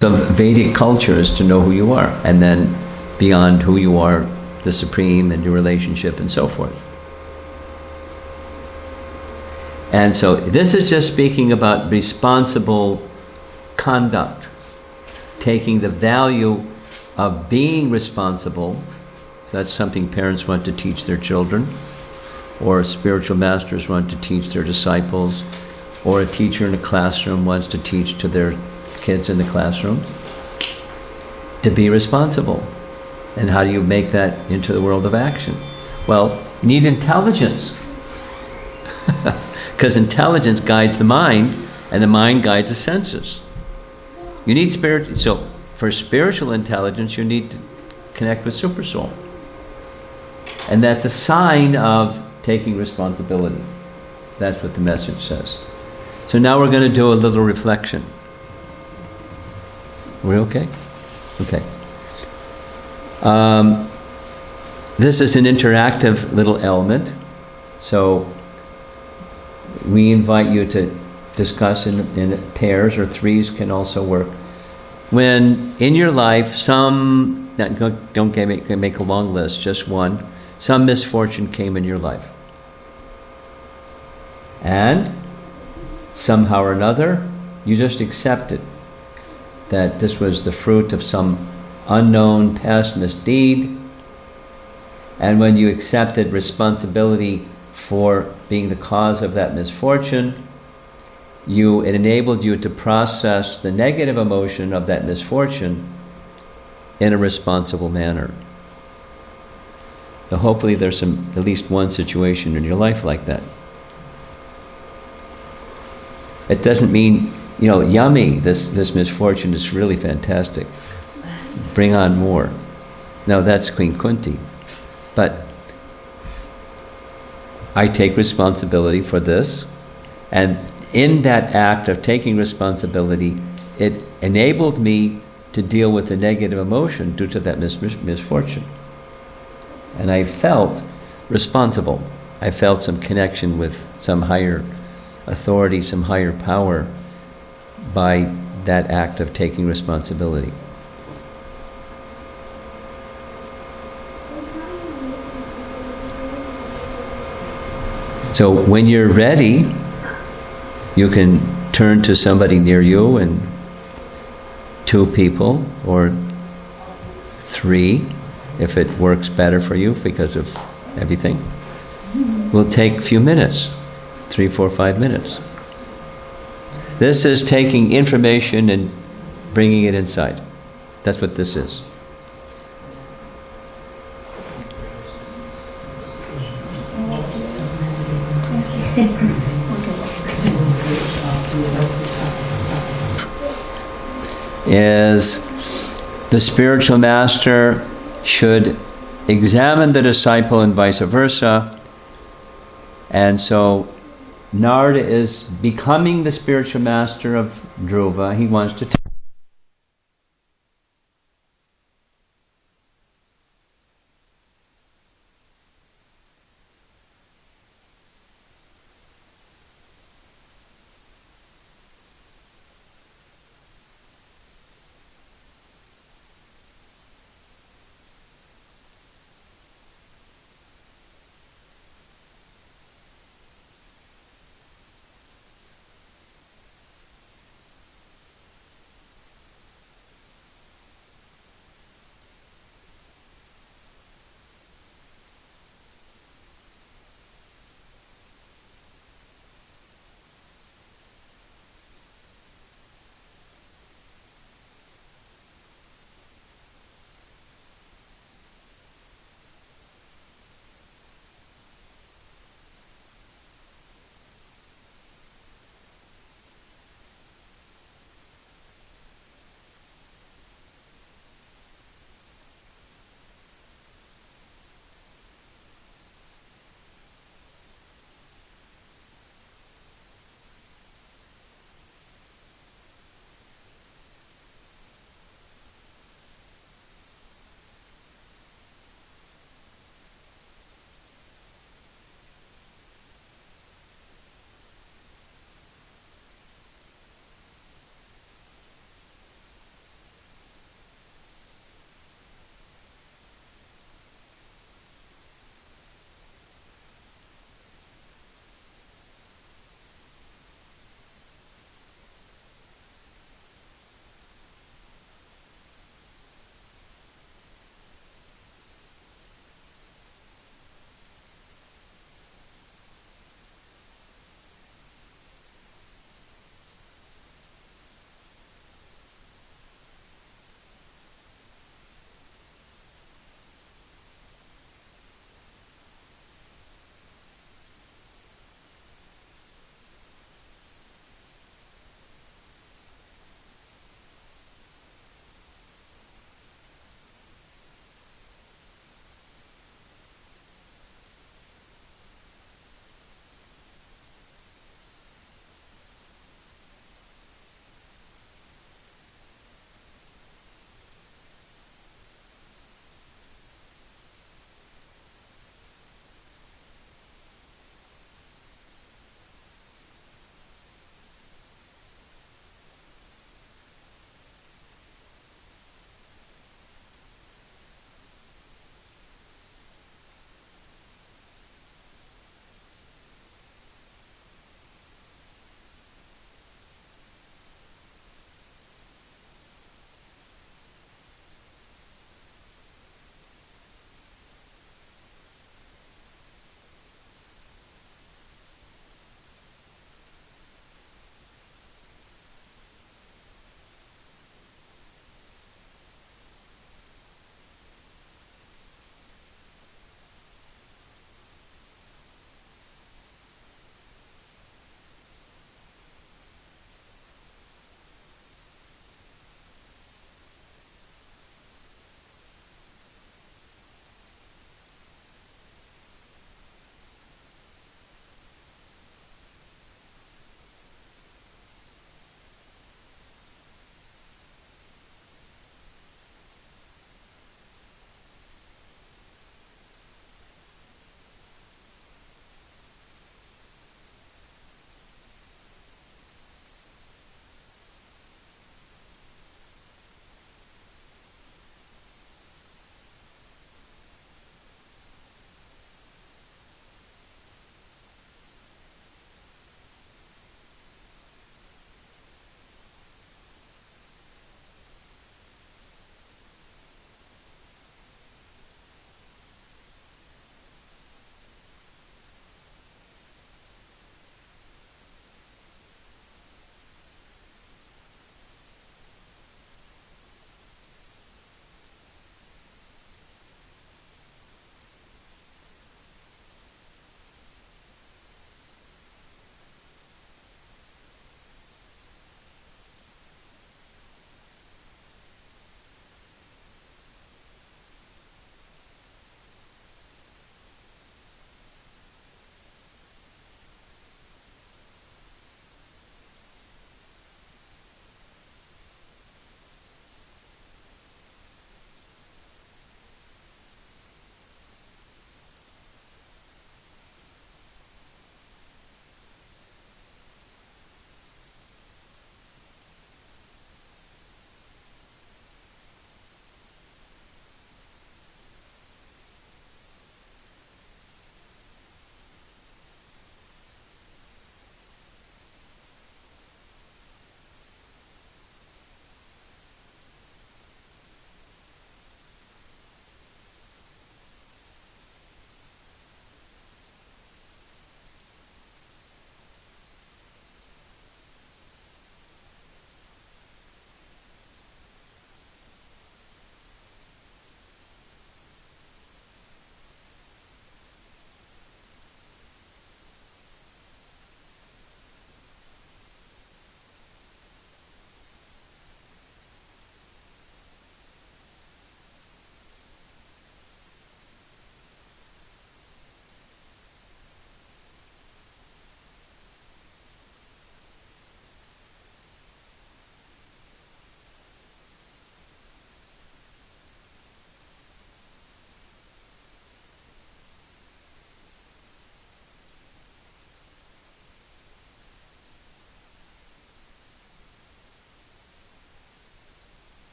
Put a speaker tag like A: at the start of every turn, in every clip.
A: of Vedic culture is to know who you are, and then beyond who you are, the Supreme and your relationship and so forth. And so this is just speaking about responsible conduct, taking the value of being responsible. So that's something parents want to teach their children, or spiritual masters want to teach their disciples, or a teacher in a classroom wants to teach to their kids in the classroom, to be responsible. And how do you make that into the world of action? Well, you need intelligence. Because intelligence guides the mind, and the mind guides the senses. You need spirit. So for spiritual intelligence, you need to connect with Supersoul. And that's a sign of taking responsibility. That's what the message says. So now we're going to do a little reflection. We're okay? Okay. This is an interactive little element. So we invite you to discuss in pairs, or threes can also work. When in your life don't make a long list, just one, some misfortune came in your life. And somehow or another, you just accepted that this was the fruit of some unknown past misdeed. And when you accepted responsibility for being the cause of that misfortune, it enabled you to process the negative emotion of that misfortune in a responsible manner. So hopefully there's at least one situation in your life like that. It doesn't mean, yummy, this misfortune is really fantastic. Bring on more. No, that's Queen Kunti. But I take responsibility for this, and in that act of taking responsibility, it enabled me to deal with the negative emotion due to that misfortune. And I felt responsible. I felt some connection with some higher authority, some higher power, by that act of taking responsibility. So when you're ready, you can turn to somebody near you, and 2 people or 3, if it works better for you because of everything. We'll take a few minutes, 3, 4, 5 minutes. This is taking information and bringing it inside. That's what this is. Is the spiritual master should examine the disciple and vice versa. And so Narada is becoming the spiritual master of Dhruva. He wants to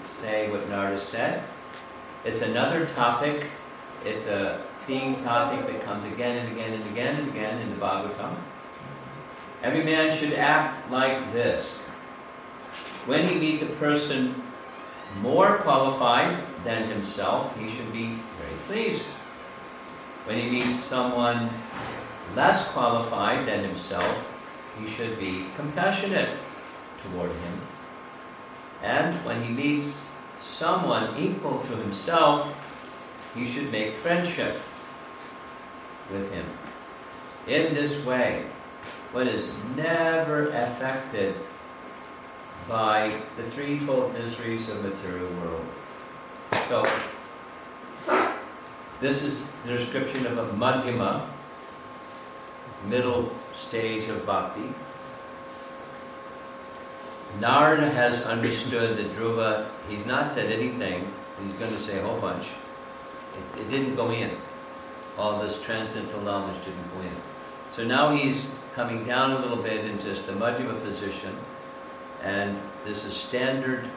A: say what Narada said. It's another topic. It's a theme topic that comes again and again and again and again in the Bhagavatam. Every man should act like this. When he meets a person more qualified than himself, he should be very pleased. When he meets someone less qualified than himself, he should be compassionate toward him. And when he meets someone equal to himself, he should make friendship with him. In this way, one is never affected by the threefold miseries of the material world. So, this is the description of a madhyama, middle stage of bhakti. Narada has understood that Dhruva, he's not said anything, he's going to say a whole bunch. It didn't go in. All this transcendental knowledge didn't go in. So now he's coming down a little bit into just the madhyama position, and this is standard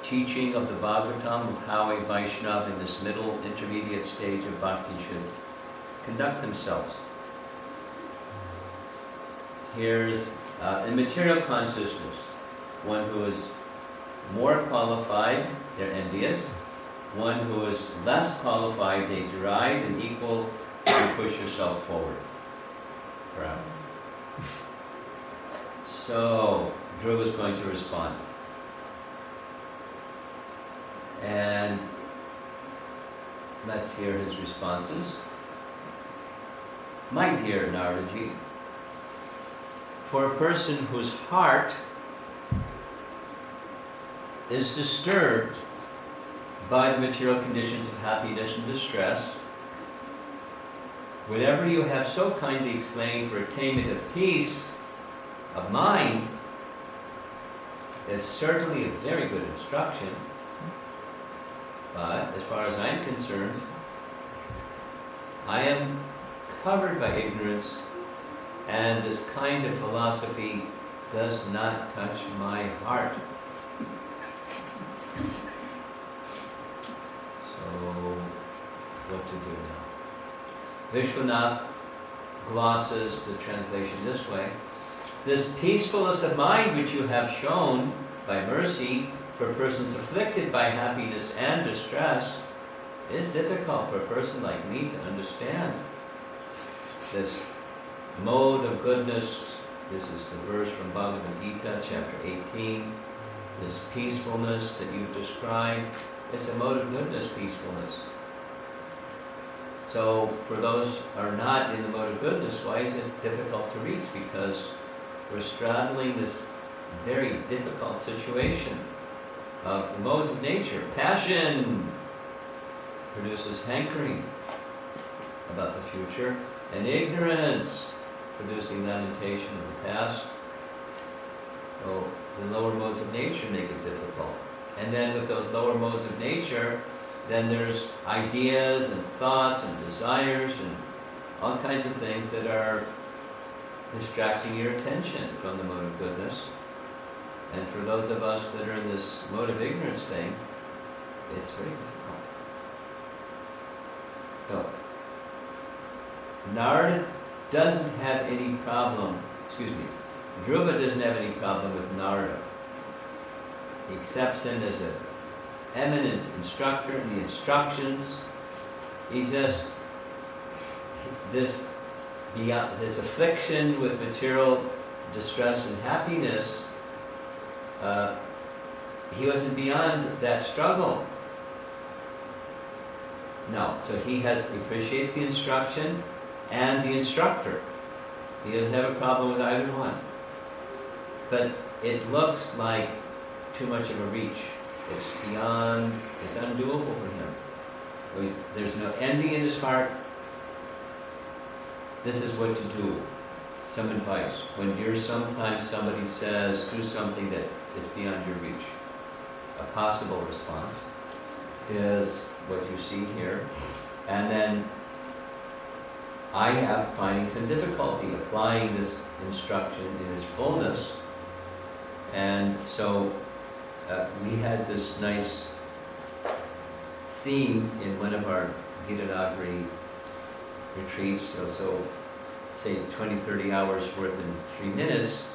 A: teaching of the Bhagavatam of how a Vaishnava in this middle intermediate stage of bhakti should conduct themselves. Here's in material consciousness, one who is more qualified, they're envious. One who is less qualified, they deride, and equal, you push yourself forward. Proud. So, Dhruva is going to respond. And let's hear his responses. My dear Naradaji, for a person whose heart is disturbed by the material conditions of happiness and distress, whatever you have so kindly explained for attainment of peace of mind is certainly a very good instruction. But as far as I'm concerned, I am covered by ignorance, and this kind of philosophy does not touch my heart. So, what to do now? Vishwanath glosses the translation this way. This peacefulness of mind which you have shown by mercy for persons afflicted by happiness and distress is difficult for a person like me to understand. This mode of goodness, this is the verse from Bhagavad Gita, chapter 18, this peacefulness that you've described, it's a mode of goodness, peacefulness. So, for those who are not in the mode of goodness, why is it difficult to reach? Because we're straddling this very difficult situation of the modes of nature. Passion produces hankering about the future, and ignorance producing lamentation of the past. So the lower modes of nature make it difficult. And then with those lower modes of nature, then there's ideas and thoughts and desires and all kinds of things that are distracting your attention from the mode of goodness. And for those of us that are in this mode of ignorance thing, it's very difficult. So, Narada doesn't have any problem, Dhruva doesn't have any problem with Narada. He accepts him as an eminent instructor in the instructions. He just, this affliction with material distress and happiness, he wasn't beyond that struggle. No, so he appreciates the instruction and the instructor. He doesn't have a problem with either one. But it looks like too much of a reach. It's beyond, it's undoable for him. There's no envy in his heart. This is what to do. Some advice. When sometimes somebody says, do something that is beyond your reach. A possible response is what you see here. And then I am finding some difficulty applying this instruction in its fullness. And so we had this nice theme in one of our Gitanagari retreats, so say 20, 30 hours worth in 3 minutes.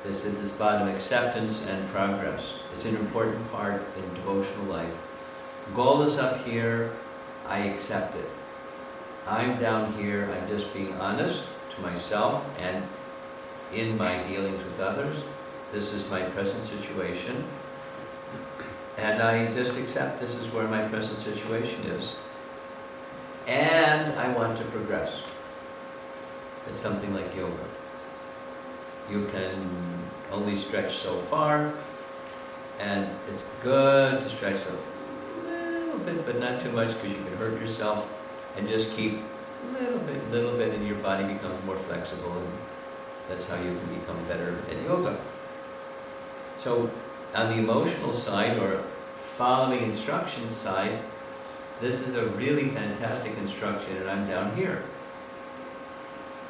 A: This is this bottom acceptance and progress. It's an important part in devotional life. Goal is up here, I accept it. I'm down here, I'm just being honest to myself and in my dealings with others. This is my present situation. And I just accept this is where my present situation is. And I want to progress. It's something like yoga. You can only stretch so far, and it's good to stretch a little bit, but not too much because you can hurt yourself, and just keep a little bit, and your body becomes more flexible, and that's how you can become better at yoga. So on the emotional side, or following instructions side, this is a really fantastic instruction, and I'm down here.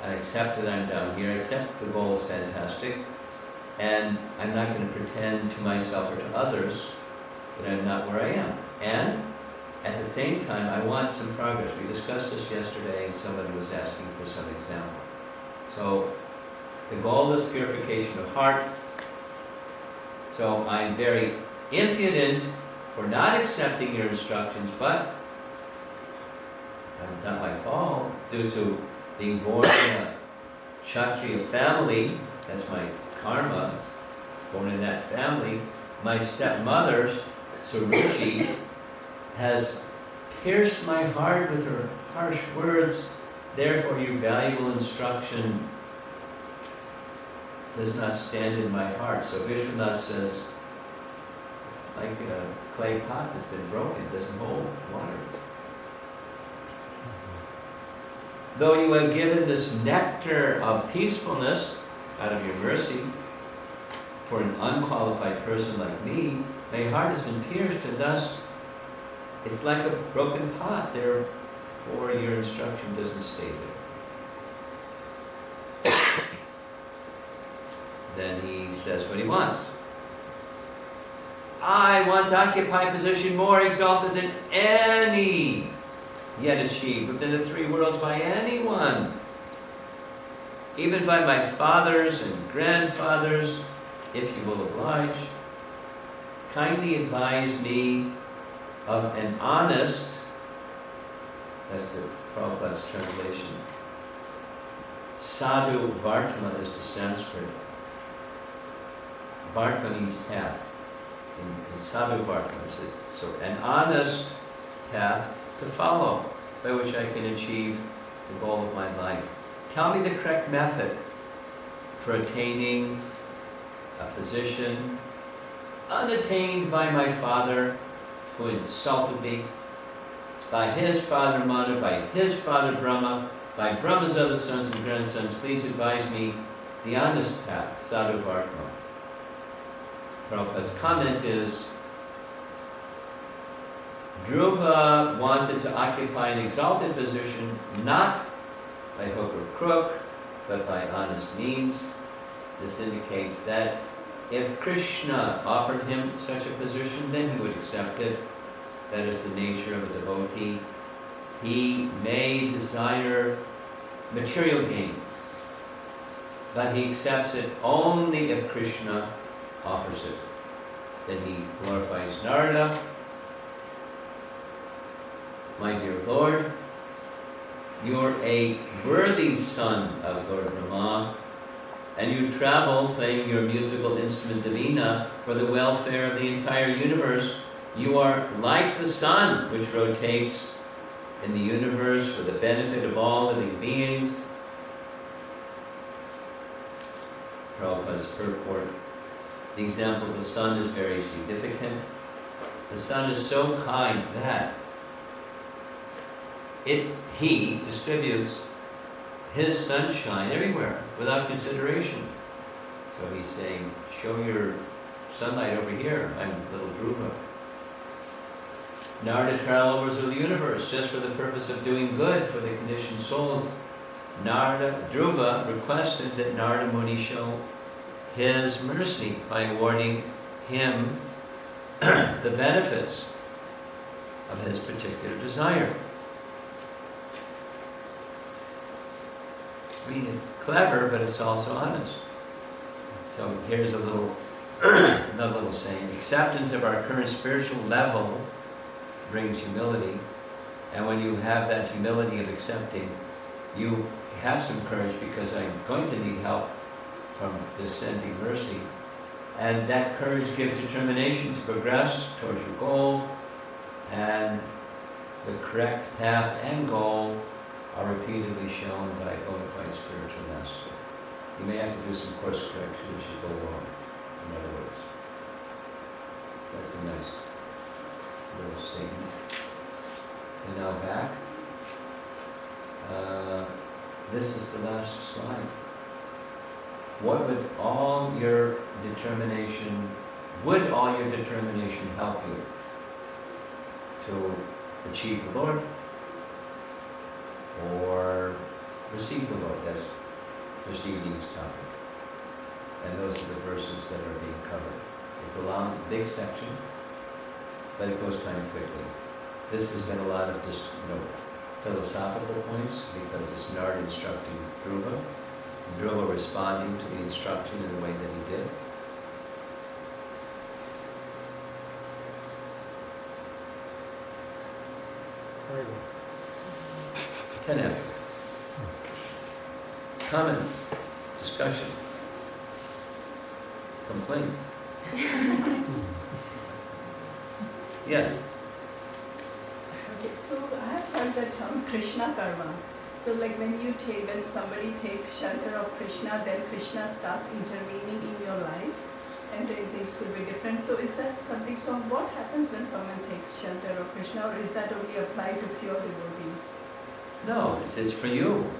A: I accept that I'm down here, I accept the goal is fantastic, and I'm not going to pretend to myself or to others that I'm not where I am. And at the same time, I want some progress. We discussed this yesterday, and somebody was asking for some example. So the goal is purification of heart. So I'm very impudent for not accepting your instructions, but it's not my fault, due to being born in a Kshatriya family. That's my karma, born in that family. My stepmother, Suruchi, has pierced my heart with her harsh words. Therefore, your valuable instruction does not stand in my heart. So Vishwanath says, it's like a clay pot that's been broken, it doesn't hold water. Though you have given this nectar of peacefulness out of your mercy for an unqualified person like me, my heart has been pierced, and thus it's like a broken pot. Therefore, your instruction doesn't stay there. Then he says what he wants. I want to occupy a position more exalted than any yet achieved within the 3 worlds by anyone, even by my fathers and grandfathers, if you will oblige. Kindly advise me of an honest, that's the Prabhupada's translation, sadhu vartma is the Sanskrit. Vartma means path. In sadhu vartma, so an honest path to follow, by which I can achieve the goal of my life. Tell me the correct method for attaining a position unattained by my father, who insulted me, by his father Manu, by his father Brahma, by Brahma's other sons and grandsons. Please advise me the honest path, sadhu vartma. Prabhupada's comment is, Dhruva wanted to occupy an exalted position, not by hook or crook, but by honest means. This indicates that if Krishna offered him such a position, then he would accept it. That is the nature of a devotee. He may desire material gain, but he accepts it only if Krishna offers it. Then he glorifies Narada. My dear Lord, you're a worthy son of Lord Brahma, and you travel playing your musical instrument, the veena, for the welfare of the entire universe. You are like the sun, which rotates in the universe for the benefit of all living beings. Prabhupada's purport. The example of the sun is very significant. The sun is so kind that he distributes his sunshine everywhere without consideration. So he's saying, show your sunlight over here. I'm little Dhruva. Narada travels over the universe just for the purpose of doing good for the conditioned souls. Dhruva requested that Narada Muni show his mercy by awarding him the benefits of his particular desire. I mean, it's clever, but it's also honest. So here's another little saying. Acceptance of our current spiritual level brings humility. And when you have that humility of accepting, you have some courage because I'm going to need help from this sending mercy. And that courage gives determination to progress towards your goal, and the correct path and goal are repeatedly shown by bona fide spiritual master. You may have to do some course correction as you go along, in other words. That's a nice little statement. So now back. This is the last slide. Would all your determination help you to achieve the Lord or receive the Lord? That's this evening's topic. And those are the verses that are being covered. It's a long, big section, but it goes kind of quickly. This has been a lot of just, philosophical points because it's Nard instructing Dhruva. Dhruva responding to the instruction in the way that he did. Ken F. Comments? Discussion? Complaints? Yes?
B: Okay, so I have heard the term Krishna karma. So like when somebody takes shelter of Krishna, then Krishna starts intervening in your life and then things could be different. So is that something, so what happens when someone takes shelter of Krishna, or is that only applied to pure devotees?
A: No, it's for you.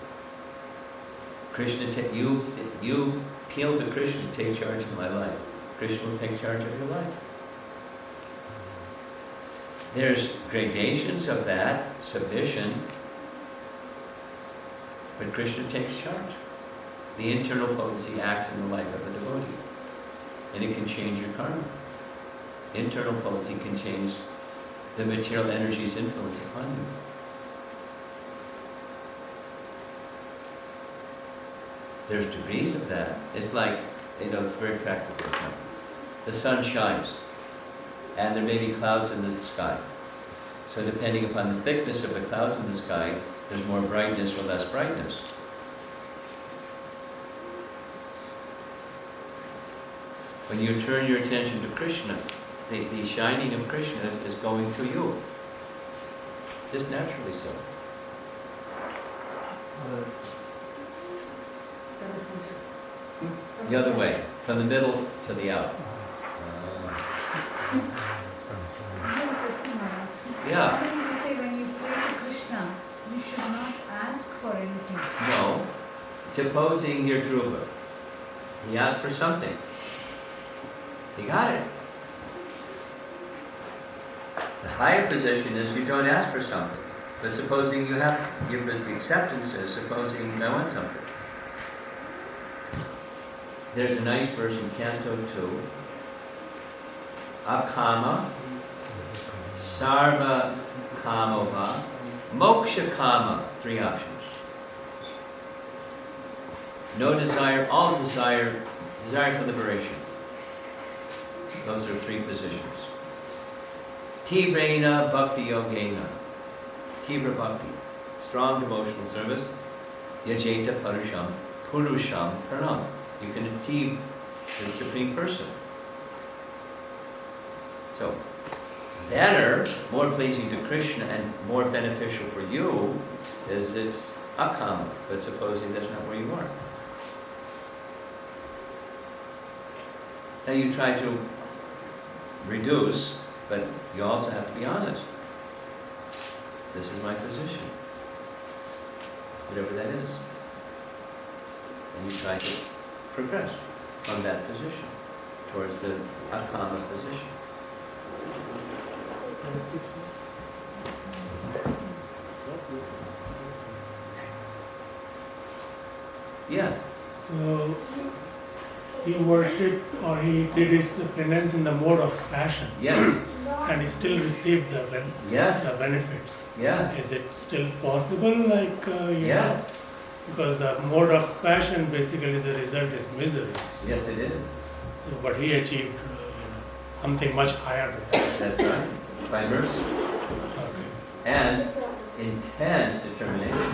A: Krishna, you appeal to Krishna, take charge of my life. Krishna will take charge of your life. There's gradations of that submission, but Krishna takes charge. The internal potency acts in the life of a devotee, and it can change your karma. Internal potency can change the material energy's influence upon you. There's degrees of that. It's like, it's very practical. The sun shines, and there may be clouds in the sky. So depending upon the thickness of the clouds in the sky, there's more brightness or less brightness. When you turn your attention to Krishna, the shining of Krishna is going to you. Just naturally so.
C: From the center.
A: The other way, from the middle to the out. Yeah.
C: How do you say when you pray to Krishna, you should not ask for anything?
A: No. Supposing you're Dhruva. He asked for something. He got it. The higher position is you don't ask for something. But supposing the acceptance is, supposing I want something. There's a nice verse in Canto 2. Akama, Sarva Kamova, Moksha Kama. 3 options. No desire, all desire for liberation. Those are 3 positions. Tivrena Bhakti Yogena. Tivra Bhakti. Strong devotional service. Yajeta Purusham Param. You can achieve the Supreme Person. So, better, more pleasing to Krishna and more beneficial for you is it's akama, but supposing that's not where you are. Now you try to reduce, but you also have to be honest. This is my position. Whatever that is. And you try to progress from that position towards the akama position. Yes.
D: So, he worshipped or he did his penance in the mode of passion,
A: Yes,
D: and he still received the
A: yes,
D: benefits.
A: yes,
D: Is it still possible? Like
A: yes,
D: because the mode of passion, basically the result is misery.
A: yes it is.
D: So, but he achieved something much higher than that.
A: That's right, by mercy.
D: Okay.
A: And intense determination.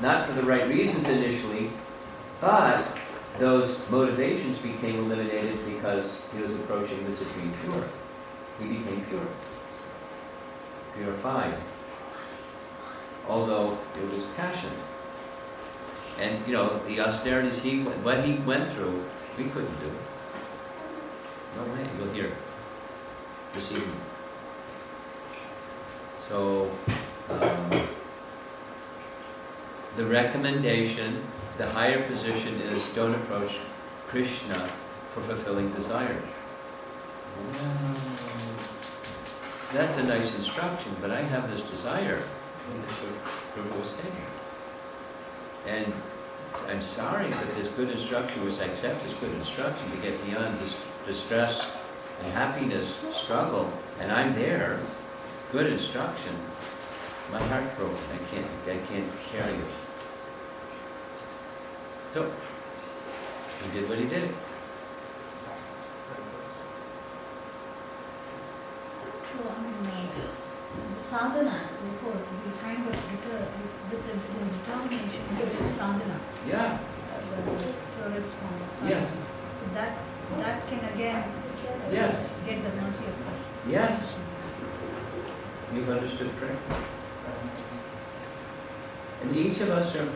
A: Not for the right reasons initially, but those motivations became eliminated because he was approaching the Supreme Pure. He became pure, purified, although it was passion. And the austerities what he went through, we couldn't do. No way, you'll hear this evening. So, the recommendation, the higher position is don't approach Krishna for fulfilling desires. Wow. That's a nice instruction, but I have this desire. That's what Dhruva was saying. And I'm sorry, but this good instruction, which I accept as good instruction to get beyond this distress and happiness struggle, and I'm there, good instruction. My heart broke. I can't carry it. So, he did what he did.
C: So, sadhana, therefore, we kind of with the determination, we did sadhana.
A: Yeah.
C: The purest form of sadhana.
A: Yes.
C: So that can again
A: Yes.
C: get the mercy of God.
A: Yes. You've understood correctly. And each of us are,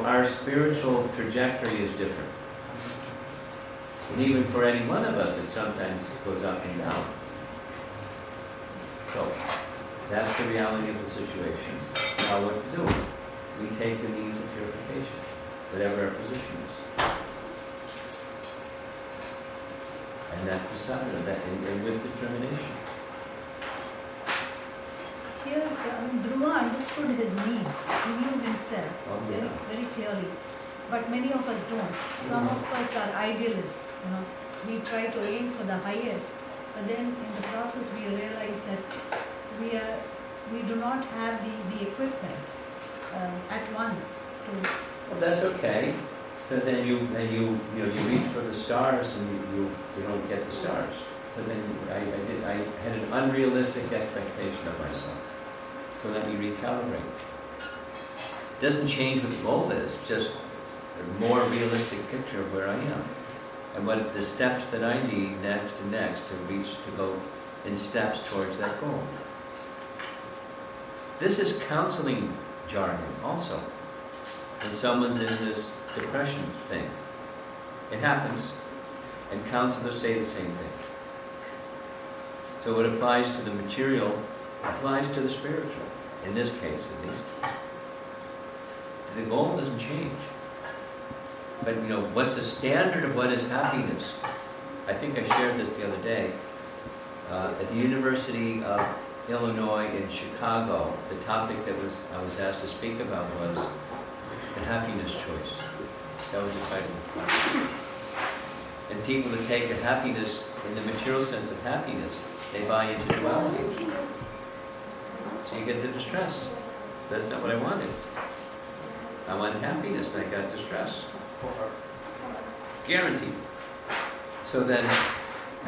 A: our spiritual trajectory is different. And even for any one of us, it sometimes goes up and down. So, that's the reality of the situation. Now what to do? We take the means of purification, whatever our position is. And that's the sadhana, and with determination.
C: Here, Dhruva understood his needs. He knew himself
A: Oh,
C: very,
A: yeah.
C: very clearly. But many of us don't. Some of us are idealists. We try to aim for the highest, but then in the process we realize that we do not have the equipment at once to.
A: Well, that's okay. So then you reach for the stars and you don't get the stars. So then I had an unrealistic expectation of myself. So let me recalibrate. Doesn't change what the goal is, just a more realistic picture of where I am. And what the steps that I need next to go in steps towards that goal. This is counseling jargon also. When someone's in this depression thing, it happens, and counselors say the same thing. So what applies to the material applies to the spiritual, in this case at least. The goal doesn't change. But what's the standard of what is happiness? I think I shared this the other day. At the University of Illinois in Chicago, the topic that I was asked to speak about was the happiness choice. That was the title of the class. And people that take the happiness in the material sense of happiness, they buy into duality. So you get the distress. That's not what I wanted. I wanted happiness and I got distress. Guaranteed. So then,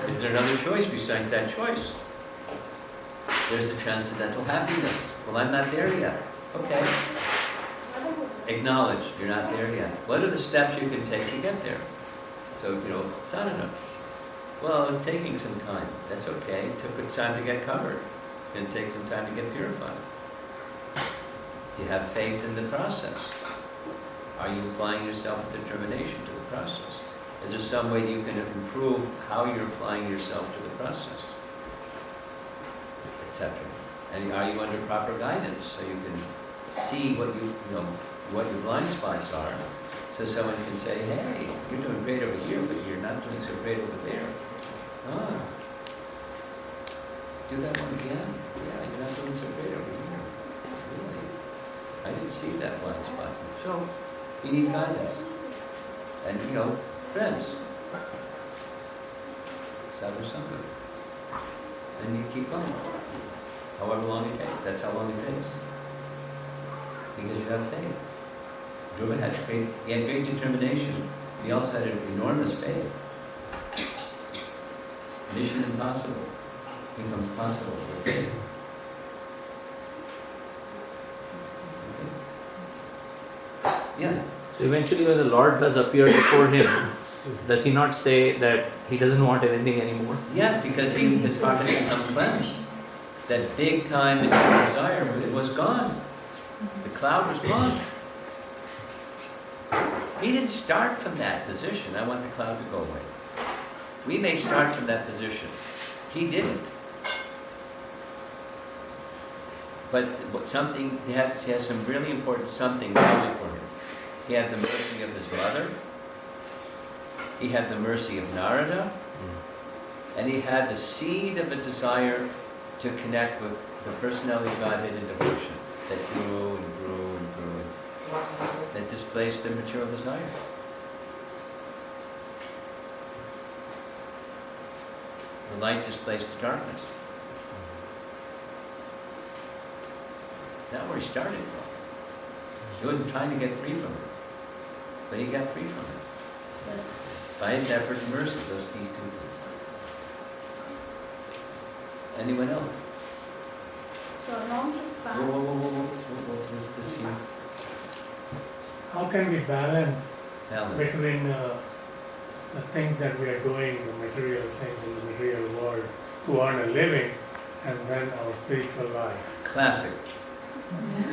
A: is there another choice besides that choice? There's the transcendental happiness. Well, I'm not there yet. Okay. Acknowledge you're not there yet. What are the steps you can take to get there? So, sadhana. Well, it was taking some time. That's okay. It took time to get covered. It's going to take some time to get purified. You have faith in the process. Are you applying yourself with determination to the process? Is there some way you can improve how you're applying yourself to the process? Etc. And are you under proper guidance so you can see what what your blind spots are, so someone can say, hey, you're doing great over here, but you're not doing so great over there. Ah. Do that one again. Yeah, you're not doing so great over here. Really? I didn't see that blind spot. So, you need guidance. And, friends. Sadhu Sangha. And you keep going. However long it takes, that's how long it takes. Because you have faith. Dhruva had faith, he had great determination. He also had enormous faith. Mission impossible becomes possible with faith. Okay. Yes.
E: So eventually when the Lord does appear before him, does he not say that he doesn't want anything anymore?
A: Yes, because his heart has become cleansed. That big time desire, it was gone. The cloud was gone. He didn't start from that position. I want the cloud to go away. We may start from that position. He didn't. But something, he has some really important something going for him. He had the mercy of his mother. He had the mercy of Narada. And he had the seed of a desire to connect with the personality of Godhead in devotion that grew and grew and grew, that displaced the material desire. The light displaced the darkness. That's where he started from. He wasn't trying to get free from it, but he got free from it. By his effort and mercy, these two people. Anyone else?
C: So along this path,
A: What was this here?
F: How can we balance
A: Balance.
F: between the things that we are doing, the material things in the material world, to earn a living, and then our spiritual life?
A: Classic.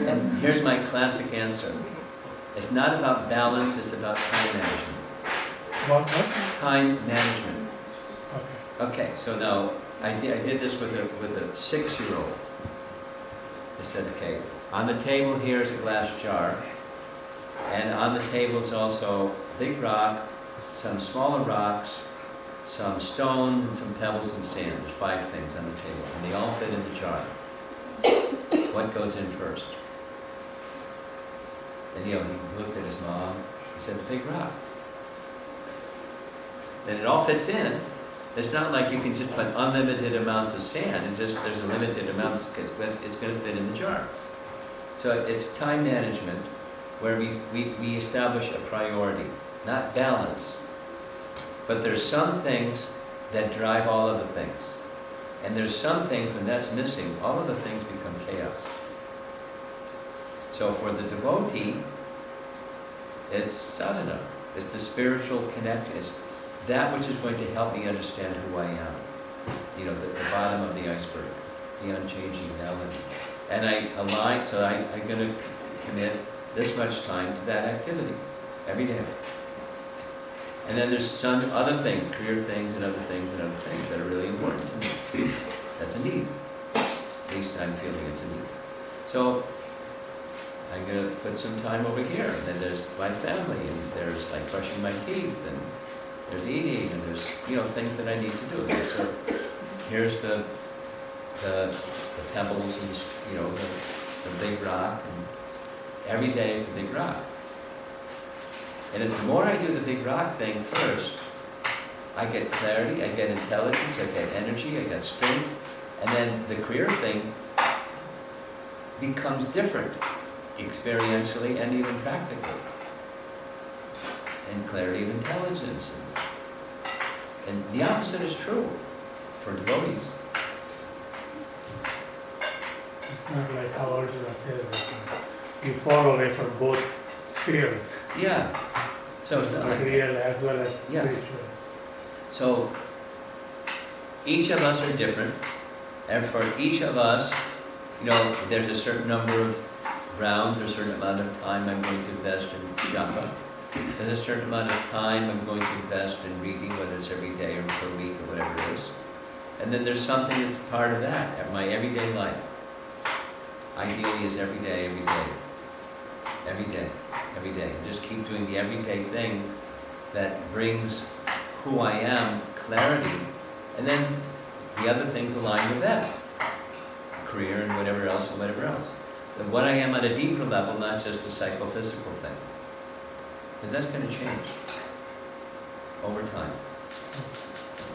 A: And here's my classic answer. It's not about balance, it's about time management.
F: About what?
A: Time management.
F: Okay.
A: Okay, so now, I did this with a 6-year-old. I said, okay, on the table here is a glass jar, and on the table is also a big rock, some smaller rocks, some stones, and some pebbles and sand. There's 5 things on the table, and they all fit in the jar. What goes in first? And he looked at his mom, he said, the big rock. Then it all fits in. It's not like you can just put unlimited amounts of sand, and just there's a limited amount, but it's going to fit in the jar. So it's time management, where we establish a priority, not balance. But there's some things that drive all other things. And there's some things, when that's missing, all of the things become chaos. So for the devotee, it's sadhana. It's the spiritual connection. It's that which is going to help me understand who I am. The bottom of the iceberg, the unchanging reality. And I align, so I'm going to commit this much time to that activity every day. And then there's some other things, career things and other things and other things that are really important to me. That's a need. At least I'm feeling it's a need. So I'm going to put some time over here. And then there's my family, and there's like brushing my teeth, and there's eating, and there's things that I need to do. So here's the pebbles and the big rock, and every day is the big rock. And the more I do the big rock thing first, I get clarity, I get intelligence, I get energy, I get strength, and then the career thing becomes different, experientially and even practically. And clarity of intelligence. And the opposite is true for devotees.
F: It's not like how Arjuna says that you fall away from both spheres,
A: Yeah. So it's not like
F: material as well as
A: Yeah.
F: spiritual.
A: So each of us are different, and for each of us, there's a certain number of rounds, or a certain amount of time I'm going to invest in japa. There's a certain amount of time I'm going to invest in reading, whether it's every day or per week or whatever it is. And then there's something that's part of that, my everyday life. Ideally is every day, every day. Every day, every day. And just keep doing the everyday thing that brings who I am, clarity, and then the other things align with that. Career and whatever else and whatever else. And what I am at a deeper level, not just a psychophysical thing. But that's going to change. over time.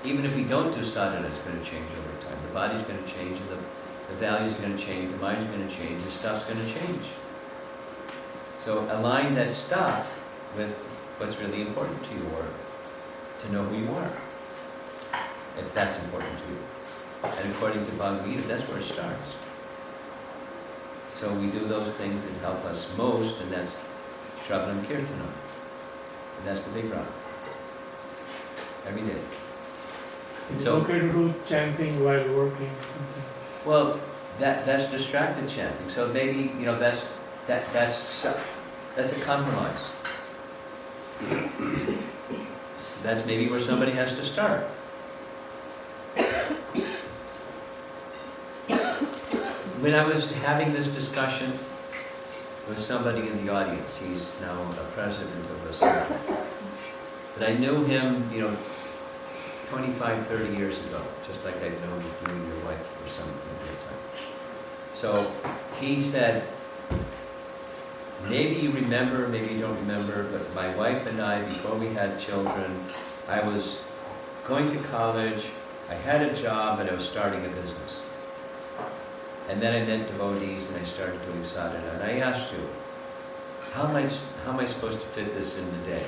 A: Even if we don't do sadhana, it's going to change over time. The body's going to change, and the value's going to change, the mind's going to change, the stuff's going to change. So align that stuff with what's really important to you, or to know who you are, if that's important to you. And according to Bhagavad Gita, that's where it starts. So we do those things that help us most, and that's Shravanam Kirtanam. And that's the big rock. Every day.
F: Is it
A: So-
F: okay to do chanting while working?
A: Well, that's distracted chanting. So maybe, that's a compromise. So that's maybe where somebody has to start. When I was having this discussion with somebody in the audience, he's now a president of a center, but I knew him, 25, 30 years ago, just like I've known you and your wife for some period of time. So he said, maybe you remember, maybe you don't remember, but my wife and I, before we had children, I was going to college, I had a job, and I was starting a business. And then I met devotees and I started doing sadhana. And I asked you, how am I supposed to fit this in the day?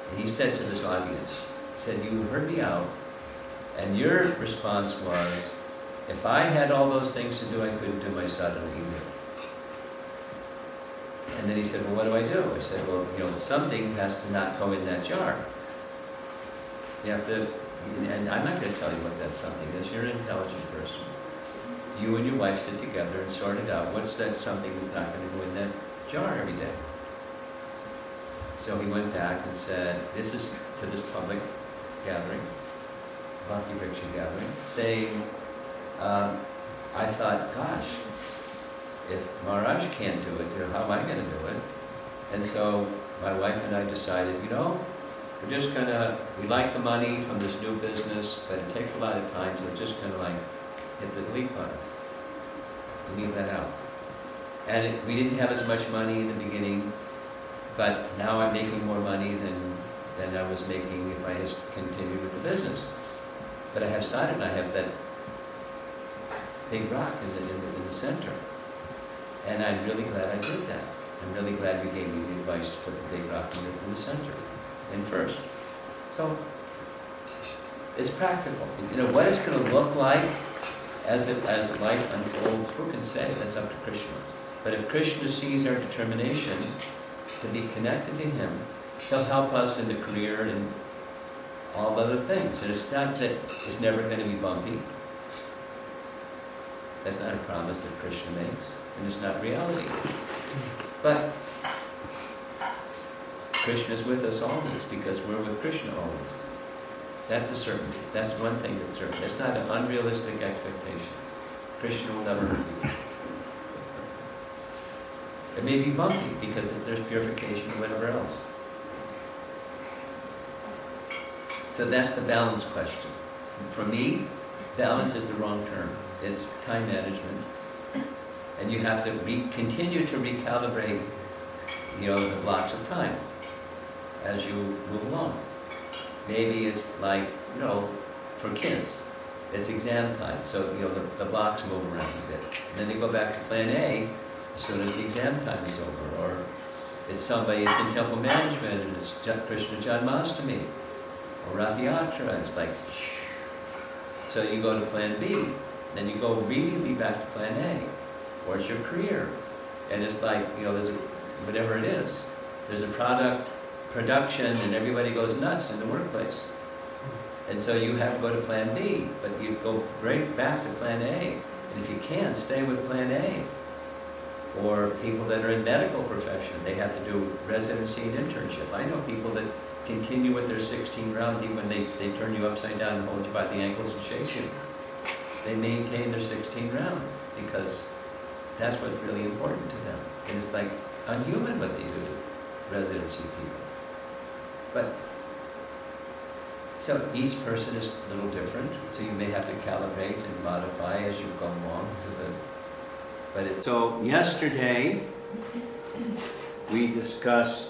A: And he said to this audience, he said, you heard me out, and your response was, if I had all those things to do, I couldn't do my sadhana either. And then he said, well, what do I do? I said, well, something has to not go in that jar. You have to, and I'm not going to tell you what that something is. You're an intelligent person. You and your wife sit together and sort it out. What's that something that's not going to go in that jar every day? So he went back and said, this is to this public gathering, Bhakti Vriksha gathering, saying, I thought, gosh, if Maharaj can't do it, how am I going to do it? And so my wife and I decided, we're just going to, we like the money from this new business, but it takes a lot of time, so we're just going to hit the delete button. Leave that out. And we didn't have as much money in the beginning, but now I'm making more money than I was making if I just continued with the business. But I have sadhana, I have that big rock in the center. And I'm really glad I did that. I'm really glad you gave me the advice to put the big rock in the center, in first. So, it's practical. What it's going to look like as life unfolds, who can say? That's up to Krishna. But if Krishna sees our determination to be connected to Him, He'll help us in the career and all other things. And it's not that it's never going to be bumpy. That's not a promise that Krishna makes, and it's not reality. But Krishna is with us always because we're with Krishna always. That's a certainty. That's one thing that's certain. It's not an unrealistic expectation. Krishna will never hurt you. It may be bumpy because there's purification or whatever else. So that's the balance question. For me, balance is the wrong term. It's time management. And you have to continue to recalibrate, the blocks of time as you move along. Maybe it's like, for kids, it's exam time, so the blocks move around a bit. And then they go back to plan A as soon as the exam time is over. Or it's in temple management and it's Krishna Janmashtami or Rath Yatra, it's like, shh. So you go to plan B, then you go immediately back to plan A. Or it's your career. And it's like, there's whatever it is. There's a production and everybody goes nuts in the workplace. And so you have to go to plan B, but you go right back to plan A. And if you can, stay with plan A. Or people that are in medical profession, they have to do residency and internship. I know people that continue with their 16 rounds even when they turn you upside down and hold you by the ankles and shake you. They maintain their 16 rounds because that's what's really important to them. And it's like unhuman what they do to residency people. But, so each person is a little different, so you may have to calibrate and modify as you go along. So yesterday, we discussed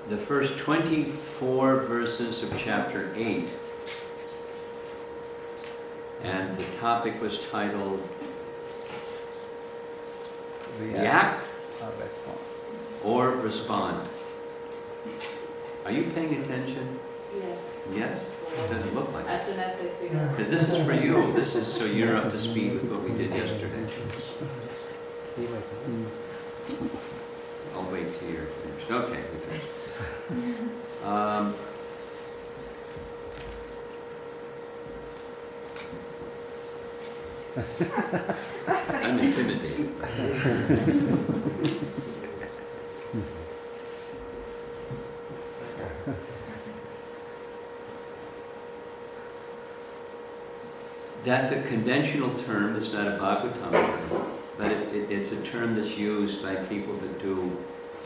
A: the first 24 verses of chapter 8. And the topic was titled React or Respond. Are you paying attention?
G: Yes.
A: Yes? It doesn't look like it.
G: As soon as I figure out.
A: Because this is for you. This is so you're up to speed with what we did yesterday. I'll wait till you're finished. Okay, we're finished. I'm intimidated. That's a conventional term, it's not a Bhagavatam term, but it's a term that's used by people that do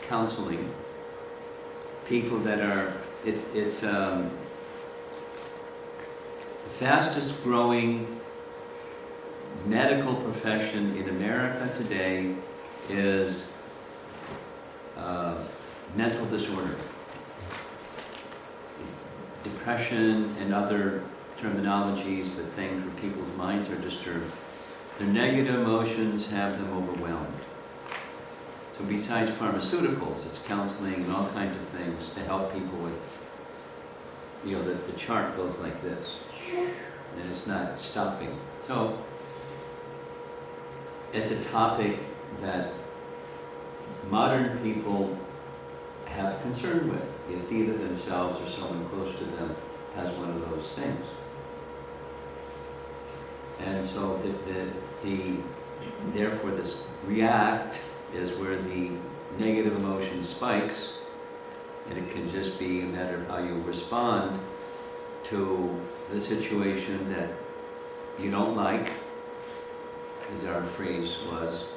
A: counseling. People that are, it's the fastest growing medical profession in America today is mental disorder. Depression and other terminologies, but things where people's minds are disturbed. Their negative emotions have them overwhelmed. So besides pharmaceuticals, it's counseling and all kinds of things to help people with, you know, the chart goes like this, and it's not stopping. So it's a topic that modern people have concern with. It's either themselves or someone close to them has one of those things. And so therefore this react is where the negative emotion spikes, and it can just be a matter of how you respond to the situation that you don't like, as our phrase was,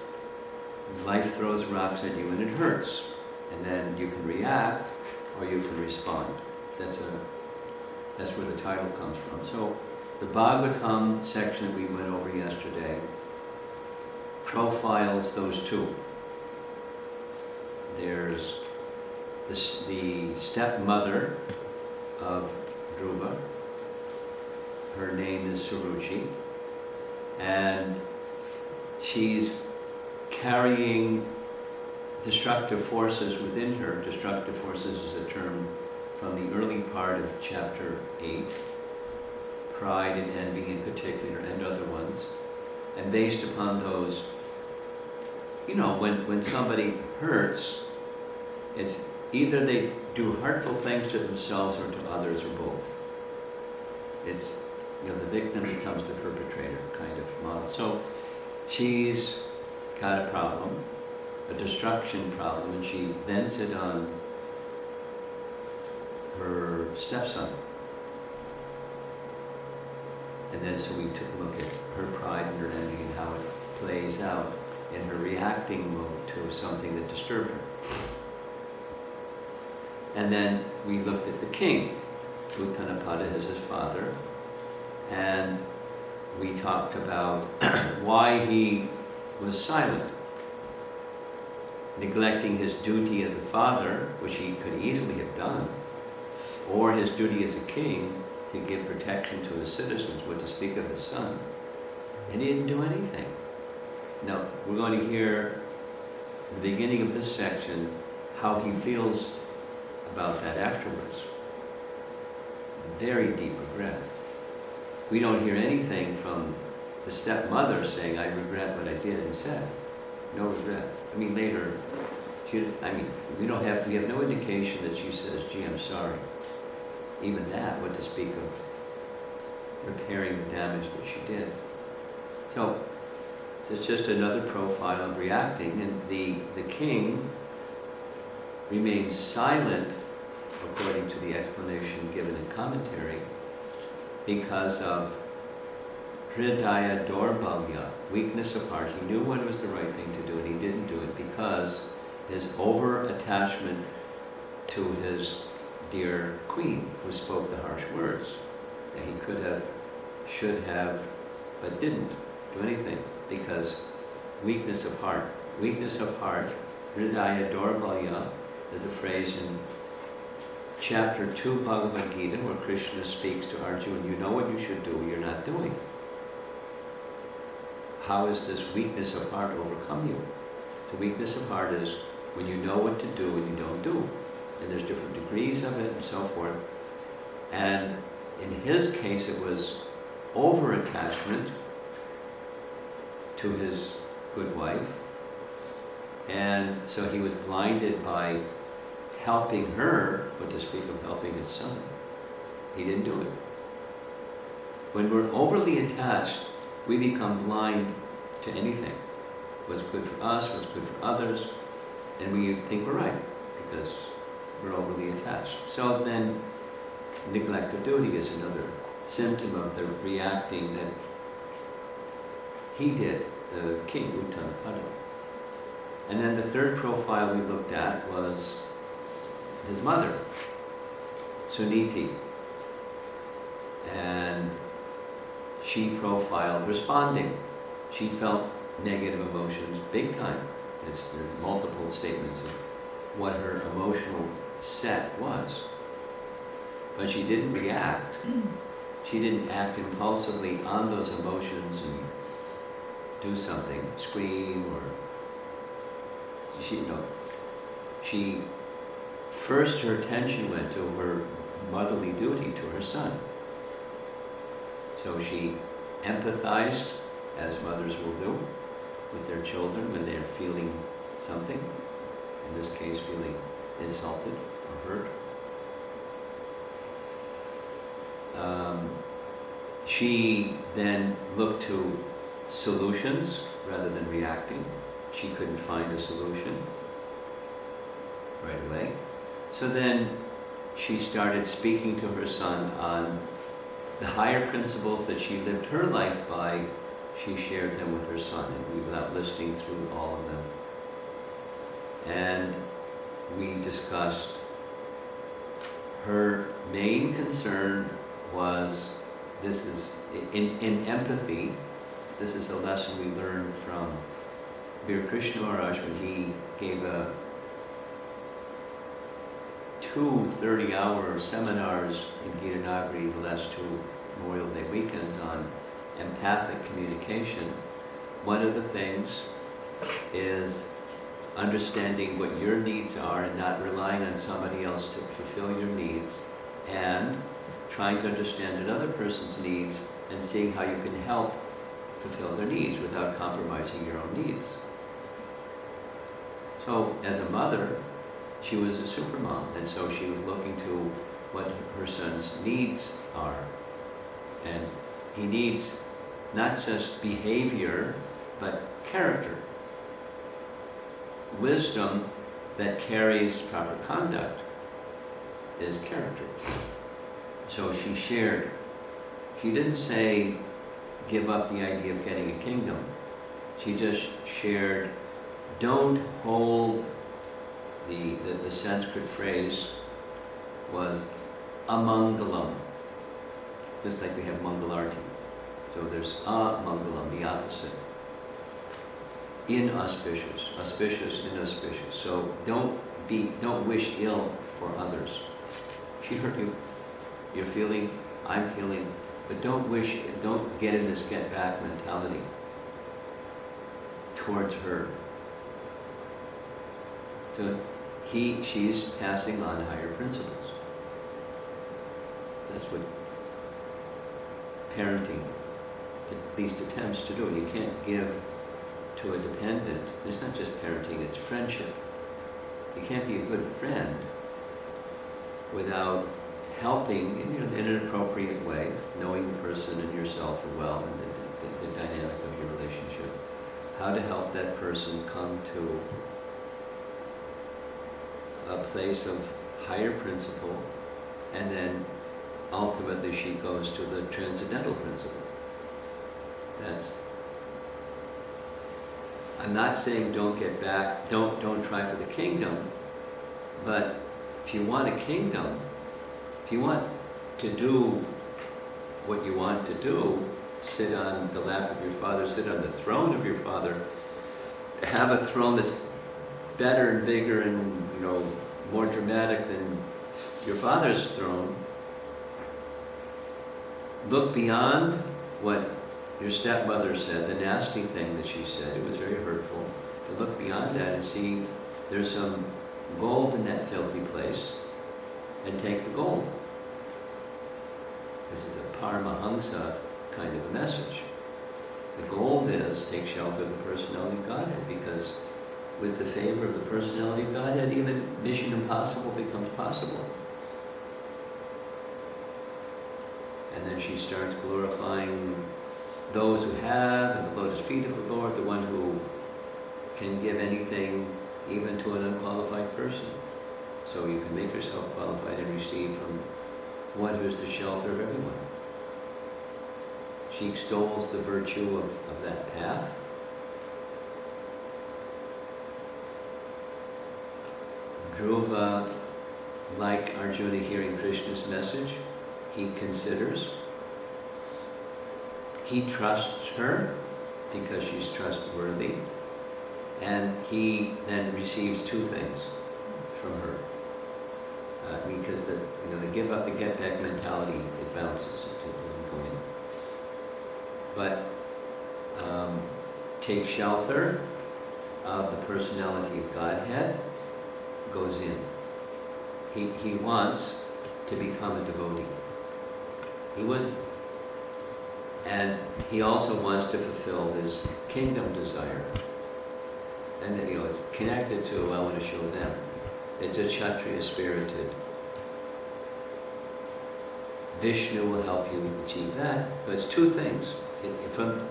A: life throws rocks at you and it hurts. And then you can react or you can respond. That's where the title comes from. So the Bhagavatam section we went over yesterday profiles those two. There's the stepmother of Dhruva. Her name is Suruchi, and she's carrying destructive forces within her. Destructive forces is a term from the early part of chapter 8. Pride and envy in particular, and other ones. And based upon those, you know, when somebody hurts, it's either they do hurtful things to themselves or to others, or both. It's, you know, the victim becomes the perpetrator kind of model. So she's got a problem, a destruction problem, and she vents it on her stepson. And then so we took a look at her pride and her envy and how it plays out in her reacting mode to something that disturbed her. And then we looked at the king, Uttanapada is his father, and we talked about why he was silent, neglecting his duty as a father, which he could easily have done, or his duty as a king to give protection to his citizens, what to speak of his son. And he didn't do anything. Now, we're going to hear at the beginning of this section how he feels about that afterwards. Very deep regret. We don't hear anything from the stepmother saying, I regret what I did and said. No regret. I mean, later, we have no indication that she says, gee, I'm sorry. Even that, what to speak of repairing the damage that she did. So it's just another profile of reacting, and the king remains silent, according to the explanation given in commentary, because of Hridaya Dorbalya, weakness of heart. He knew what was the right thing to do, and he didn't do it because his over-attachment to his dear queen, who spoke the harsh words. And he could have, should have, but didn't do anything because weakness of heart. Weakness of heart, Hridaya Dorbalya, is a phrase in chapter 2 Bhagavad Gita, where Krishna speaks to Arjuna, you know what you should do, you're not doing. How is this weakness of heart overcome you? The weakness of heart is when you know what to do and you don't do. And there's different degrees of it and so forth. And in his case, it was over-attachment to his good wife. And so he was blinded by helping her, but to speak of helping his son, he didn't do it. When we're overly attached, we become blind to anything. What's good for us, what's good for others, and we think we're right because we're overly attached. So then neglect of duty is another symptom of the reacting that he did, the king, Uttanapada. And then the third profile we looked at was his mother, Suniti. And she profiled responding. She felt negative emotions big time. There's multiple statements of what her emotional set was. But she didn't react. She didn't act impulsively on those emotions and do something, scream or she first her attention went to her motherly duty to her son. So she empathized, as mothers will do, with their children when they're feeling something, in this case feeling insulted or hurt. She then looked to solutions rather than reacting. She couldn't find a solution right away. So then she started speaking to her son on the higher principles that she lived her life by. She shared them with her son, and without listing through all of them. And we discussed her main concern was, this is, in empathy, this is a lesson we learned from Krishna Maharaj when he gave two 30-hour seminars in Gita Nagari the last two Memorial Day weekends on empathic communication. One of the things is understanding what your needs are and not relying on somebody else to fulfill your needs, and trying to understand another person's needs and seeing how you can help fulfill their needs without compromising your own needs. So as a mother, she was a super mom, and so she was looking to what her son's needs are. And he needs not just behavior, but character. Wisdom that carries proper conduct is character. So she shared. She didn't say, give up the idea of getting a kingdom. She just shared, don't hold, the Sanskrit phrase was amangalam, just like we have mangalarti. So there's amangalam, the opposite. Inauspicious, auspicious, inauspicious. So don't wish ill for others. She hurt you. You're feeling, I'm feeling, but don't get in this get back mentality towards her. So she's passing on higher principles. That's what parenting at least attempts to do. You can't give to a dependent. It's not just parenting, it's friendship. You can't be a good friend without helping in an appropriate way, knowing the person and yourself well and the dynamic of your relationship. How to help that person come to a place of higher principle, and then ultimately she goes to the transcendental principle. I'm not saying don't get back, don't try for the kingdom, but if you want a kingdom, if you want to do what you want to do, sit on the lap of your father, sit on the throne of your father, have a throne that's better and bigger and more dramatic than your father's throne, look beyond what your stepmother said, the nasty thing that she said. It was very hurtful. To look beyond that and see there's some gold in that filthy place, and take the gold. This is a Paramahamsa kind of a message. The gold is take shelter of the personality of Godhead, because with the favor of the personality of Godhead, even mission impossible becomes possible. And then she starts glorifying those who have, and the lotus feet of the Lord, the one who can give anything, even to an unqualified person. So you can make yourself qualified and receive from one who is the shelter of everyone. She extols the virtue of that path. Dhruva, like Arjuna hearing Krishna's message, he considers. He trusts her because she's trustworthy. And he then receives two things from her. Because the give up, the get back mentality, it bounces, it doesn't go in. But take shelter of the personality of Godhead goes in. He wants to become a devotee. And he also wants to fulfill his kingdom desire. And it's connected to, I want to show them. It's a Kshatriya spirited. Vishnu will help you achieve that. So it's two things.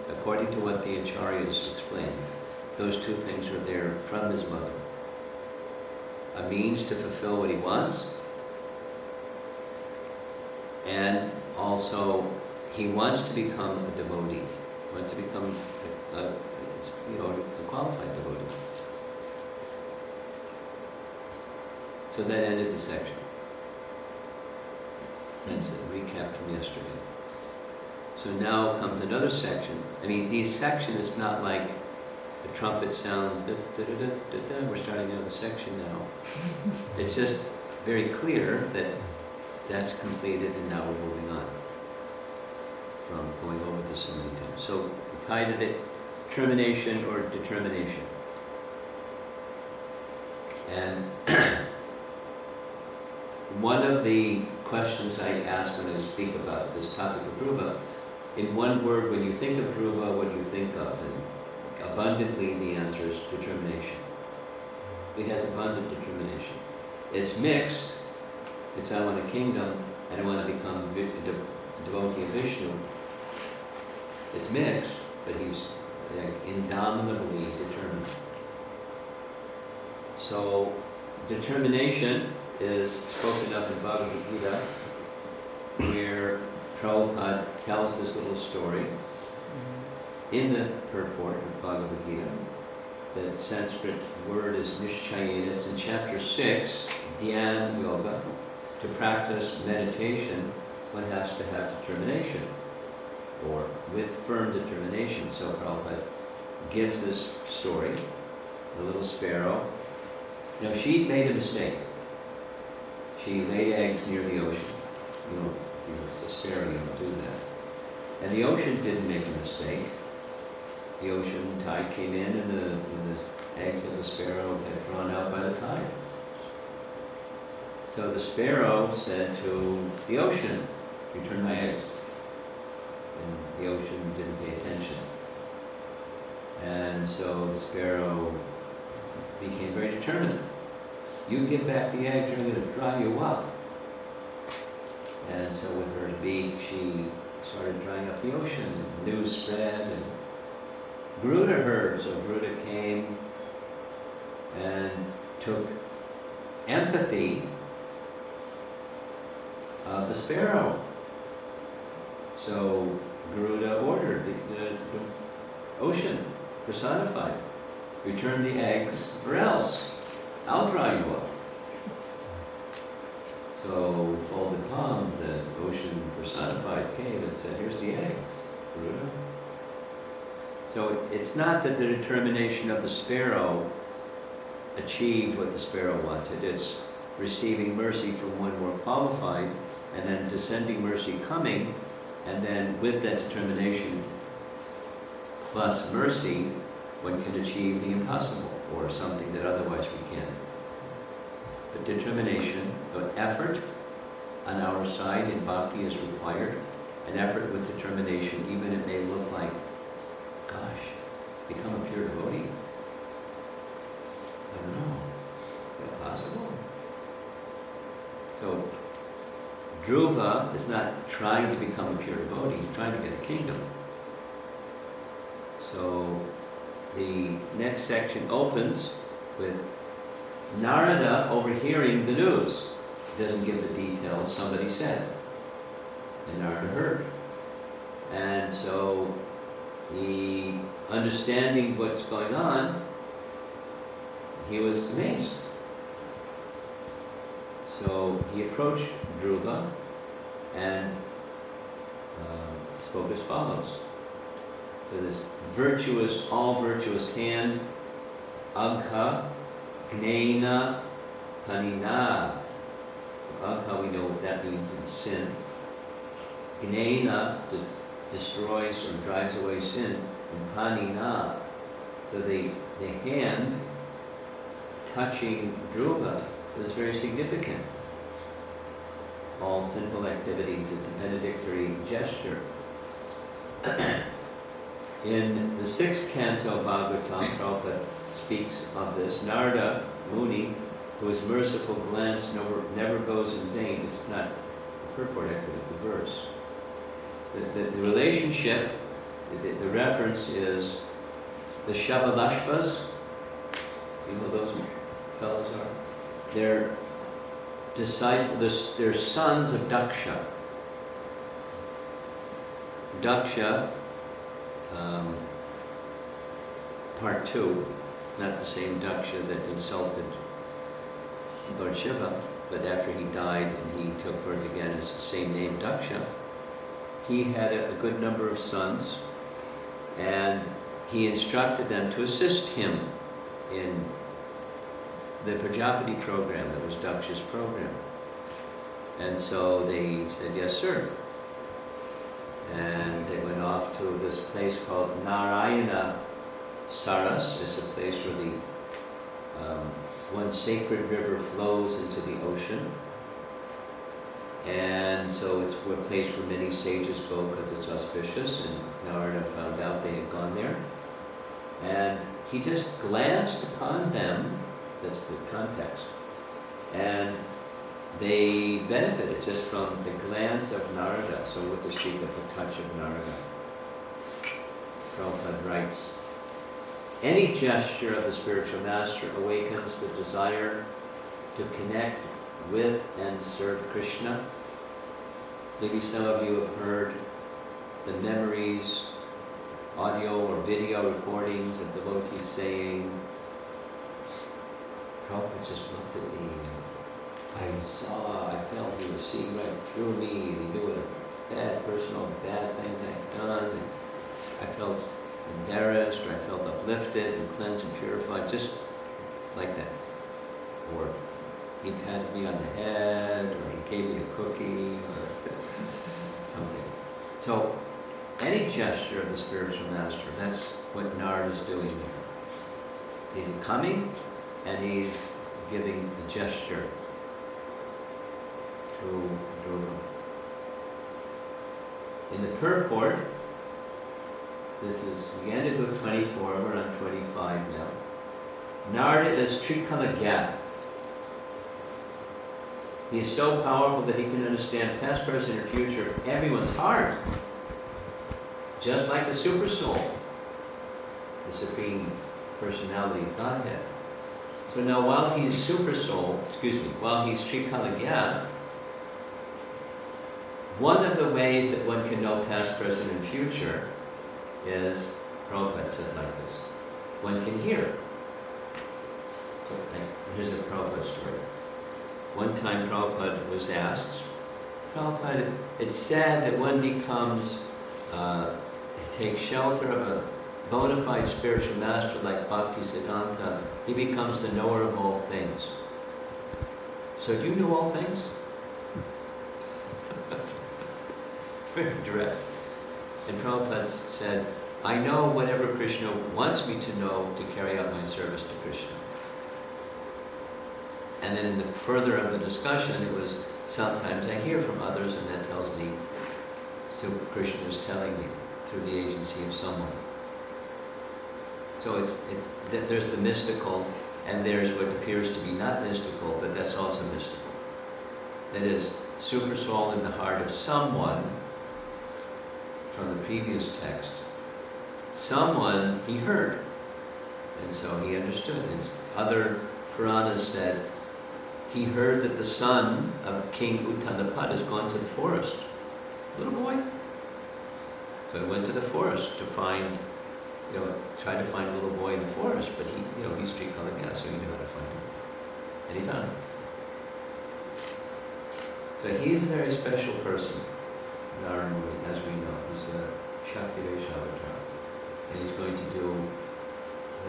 A: According to what the Acharyas explain, those two things are there from his mother. A means to fulfill what he wants, and also he wants to become a devotee. He wants to become a qualified devotee. So that ended the section. That's a recap from yesterday. So now comes another section. I mean, these sections, it's not like the trumpet sounds, we're starting another section now. It's just very clear that that's completed and now we're moving on from going over this so many times. So we titled it Termination or Determination. And one of the questions I ask when I speak about this topic of Dhruva, in one word, when you think of Dhruva, what do you think of? And abundantly, the answer is determination. It has abundant determination. It's mixed. It's I want a kingdom, and I want to become a devotee of Vishnu. It's mixed, but he's indomitably determined. So, determination is spoken of in Bhagavad Gita, where Prabhupada tells this little story in the purport of Bhagavad Gita. The Sanskrit word is Nishchayena. It's in chapter 6, Dhyan Yoga. To practice meditation, one has to have determination, or with firm determination. So Prabhupada gives this story, the little sparrow. She made a mistake. She laid eggs near the ocean. A sparrow, you don't do that. And the ocean didn't make a mistake. The ocean tide came in, and the eggs of the sparrow had drawn out by the tide. So the sparrow said to the ocean, "Return my eggs." And the ocean didn't pay attention. And so the sparrow became very determined. You give back the eggs, or I'm going to dry you up. And so with her beak, she started drying up the ocean. News spread, and Garuda heard. So Garuda came and took empathy of the sparrow. So Garuda ordered the ocean personified, return the eggs or else I'll dry you up. So with folded palms, the ocean personified came and said, here's the eggs, Garuda. So it's not that the determination of the sparrow achieved what the sparrow wanted. It's receiving mercy from one more qualified, and then descending mercy coming, and then with that determination plus mercy, one can achieve the impossible, or something that otherwise we can't. But determination, the effort on our side in bhakti is required, an effort with determination, even if it may look like, gosh, become a pure devotee. I don't know. Is that possible? So, Dhruva is not trying to become a pure devotee, he's trying to get a kingdom. So, the next section opens with Narada overhearing the news. Doesn't give the details, somebody said. And Narada heard. And so, he, understanding what's going on, he was amazed. So he approached Dhruva and spoke as follows. So this virtuous, all virtuous hand, Agha, Gnena, Panina. Agha, we know what that means in sin. Gnena destroys or drives away sin. And Panina, so the hand touching Dhruva is very significant. All sinful activities, it's a benedictory gesture. In the 6th canto of Bhagavatam, Prabhupada speaks of this. Narada Muni, whose merciful glance never goes in vain. It's not the purport, actually, it's the verse. The relationship, the reference is the Shavalashvas. You know those fellows are? They're they're sons of Daksha. Daksha, part 2, not the same Daksha that insulted Lord Shiva, but after he died and he took birth again as the same name, Daksha, he had a good number of sons, and he instructed them to assist him in the Prajapati program, that was Daksha's program. And so they said, yes, sir. And they went off to this place called Narayana Saras. It's a place where the one sacred river flows into the ocean. And so it's a place where many sages go because it's auspicious, and Narada found out they had gone there. And he just glanced upon them, that's the context, and they benefited just from the glance of Narada, so what to speak of the touch of Narada. Prabhupada writes, any gesture of the spiritual master awakens the desire to connect with and serve Krishna. Maybe some of you have heard the memories, audio or video recordings of devotees saying, Prabhupada just looked at me, I felt he was seeing right through me, and he knew what a bad thing I'd done, and I felt embarrassed, or I felt uplifted and cleansed and purified, just like that. Or he patted me on the head, or he gave me a cookie, or something. So, any gesture of the spiritual master, that's what Narada is doing there. He's coming, and he's giving the gesture to Dhruva. In the purport, this is, we ended with 24, we're on 25 now. Narada is Trikala. He is so powerful that he can understand past, present, and future of everyone's heart. Just like the Super Soul, the Supreme Personality of Godhead. So now while he's Super Soul, while he's Trikala, one of the ways that one can know past, present, and future is, Prabhupada said like this, one can hear. So, here's a Prabhupada story. One time Prabhupada was asked, Prabhupada, it's said that one becomes, takes shelter of a bona fide spiritual master like Bhakti Siddhanta, he becomes the knower of all things. So do you know all things? Very direct. And Prabhupada said, I know whatever Krishna wants me to know to carry out my service to Krishna. And then in the further of the discussion, it was sometimes I hear from others and that tells me, so Krishna is telling me through the agency of someone. So there's the mystical, and there's what appears to be not mystical, but that's also mystical. That is, super soul in the heart of someone, from the previous text, someone he heard, and so he understood. And other Puranas said he heard that the son of King Uttanapad has gone to the forest. Little boy. So he went to the forest to find, try to find a little boy in the forest, but he's street colored gas, so he knew how to find him. And he found him. But he's a very special person, Naramuri, as we know. He's a Shakti-Vesha avatar. And he's going to do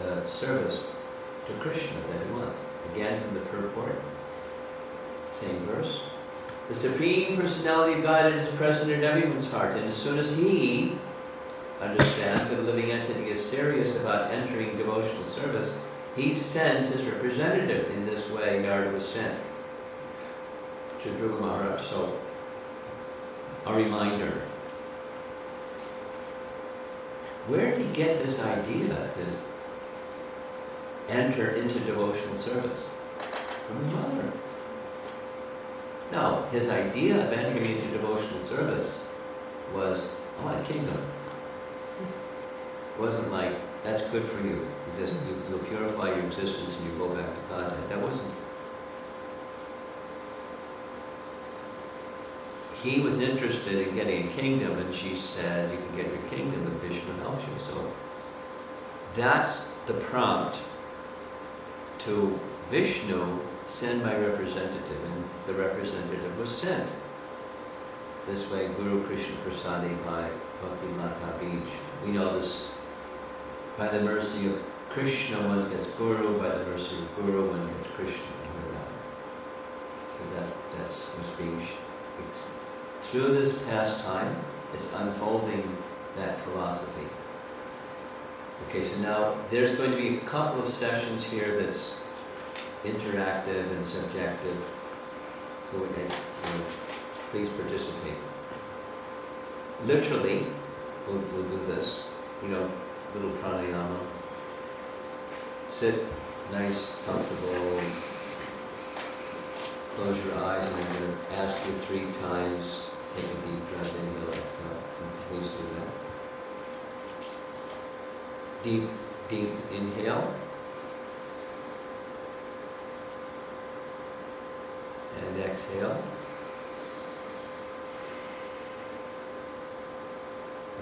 A: the service to Krishna that he wants. Again, from the purport, same verse. The Supreme Personality of Godhead is present in everyone's heart, and as soon as he understands that a living entity is serious about entering devotional service, he sends his representative. In this way, Narada was sent to Dhruva Maharaj. So, a reminder. Where did he get this idea to enter into devotional service? From his mother. No, his idea of entering into devotional service was, I want a kingdom. It wasn't like, that's good for you. You'll purify your existence and you go back to Godhead. That wasn't. He was interested in getting a kingdom, and she said, you can get your kingdom if Vishnu helps you. So that's the prompt to Vishnu, send my representative, and the representative was sent. This way, Guru Krishna Prasadi by Bhakti Mata Bij. We know this, by the mercy of Krishna one gets Guru, by the mercy of Guru one gets Krishna. So that's what's being through this pastime, it's unfolding that philosophy. Okay, so now there's going to be a couple of sessions here that's interactive and subjective. So please participate. Literally, we'll do this. Little pranayama. Sit nice, comfortable. Close your eyes, and I'm going to ask you 3 times. Take a deep breath, inhale, exhale. Please do that. Deep inhale. And exhale.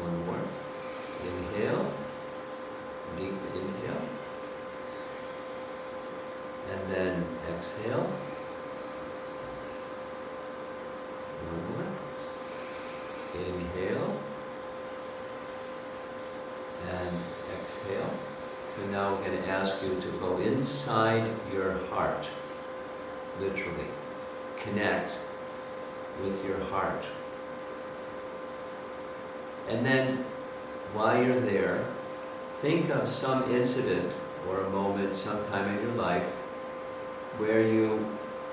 A: One more. Inhale. Deep inhale. And then exhale. One more. Inhale. And exhale. So now we're going to ask you to go inside your heart. Literally. Connect with your heart. And then, while you're there, think of some incident or a moment sometime in your life where you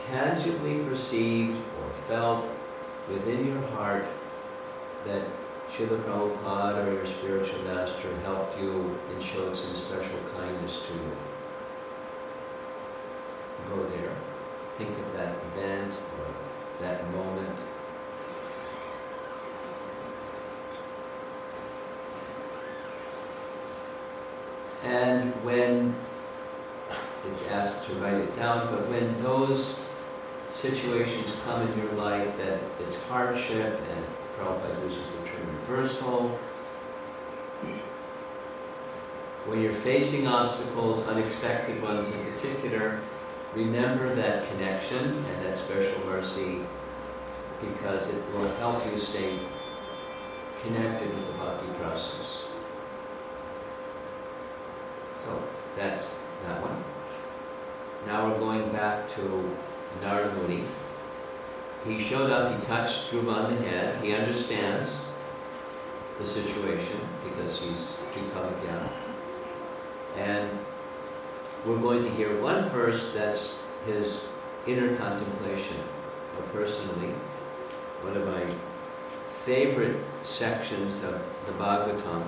A: tangibly perceived or felt within your heart that Srila Prabhupada or your spiritual master helped you and showed some special kindness to you. Go there. Think of that event or that moment. And when it's asked to write it down, but when those situations come in your life that it's hardship, and Prabhupada uses the term reversal, when you're facing obstacles, unexpected ones in particular, remember that connection and that special mercy, because it will help you stay connected with the bhakti process. So that's that one. Now we're going back to Narada Muni. He showed up, he touched Dhruva on the head, he understands the situation because he's Trikavagya. And we're going to hear one verse that's his inner contemplation. Personally, one of my favorite sections of the Bhagavatam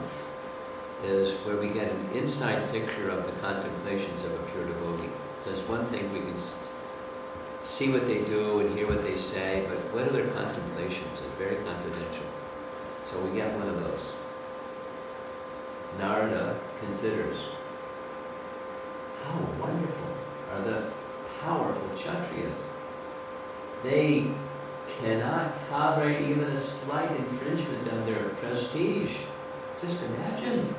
A: is where we get an inside picture of the contemplations of a pure devotee. There's one thing we can see what they do and hear what they say, but what are their contemplations? It's very confidential. So we get one of those. Narada considers, how wonderful are the powerful Kshatriyas. They cannot tolerate even a slight infringement on their prestige. Just imagine,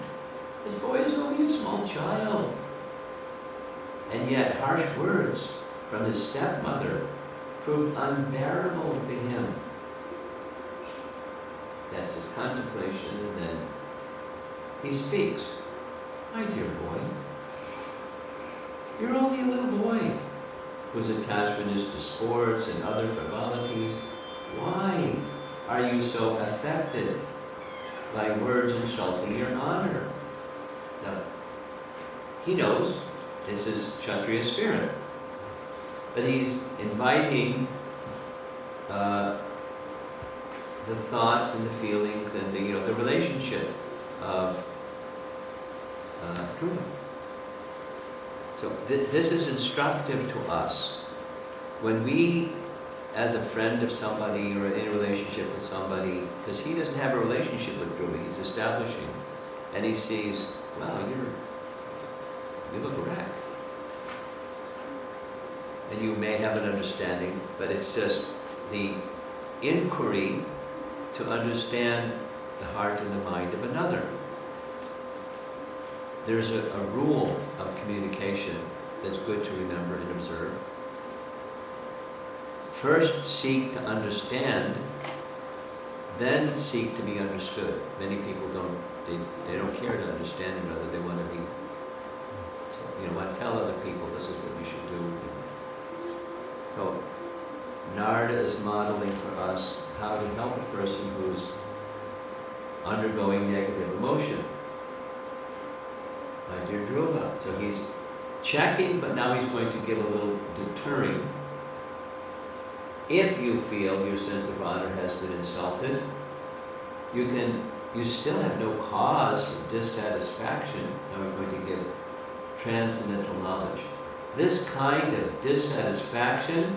A: this boy is only a small child. And yet harsh words from his stepmother proved unbearable to him. That's his contemplation, and then he speaks. My dear boy, you're only a little boy whose attachment is to sports and other frivolities. Why are you so affected by words insulting your honor? Now, he knows this is Kshatriya spirit, but he's inviting the thoughts and the feelings and the relationship of Dhruva. So this is instructive to us. When we, as a friend of somebody or in a relationship with somebody, because he doesn't have a relationship with Dhruva, he's establishing, and he sees, wow, you look a wreck. And you may have an understanding, but it's just the inquiry to understand the heart and the mind of another. There's a rule of communication that's good to remember and observe. First seek to understand, then seek to be understood. Many people they don't care to understand another, they want to be, want to tell other people this is what you should do. So Narada is modeling for us how to help a person who's undergoing negative emotion. My dear Dhruva. So he's checking, but now he's going to give a little deterring. If you feel your sense of honor has been insulted, you still have no cause of dissatisfaction. Now we're going to give transcendental knowledge. This kind of dissatisfaction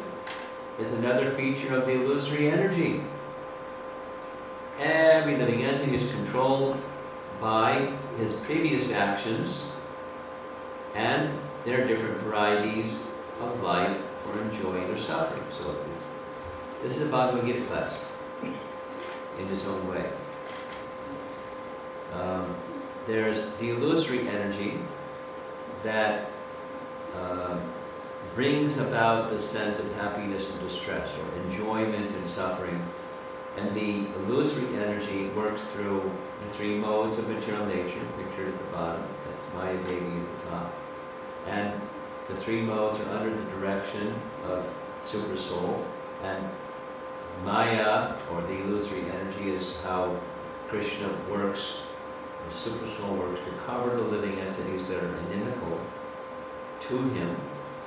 A: is another feature of the illusory energy. Every living entity is controlled by his previous actions, and there are different varieties of life for enjoying or suffering. So this is a Bhagavad Gita class in his own way. There's the illusory energy that brings about the sense of happiness and distress, or enjoyment and suffering. And the illusory energy works through the three modes of material nature, pictured at the bottom. That's Maya Devi at the top. And the three modes are under the direction of Super Soul. And Maya, or the illusory energy, is how Krishna works, or Super Soul works, to cover the living entities that are inimical to him.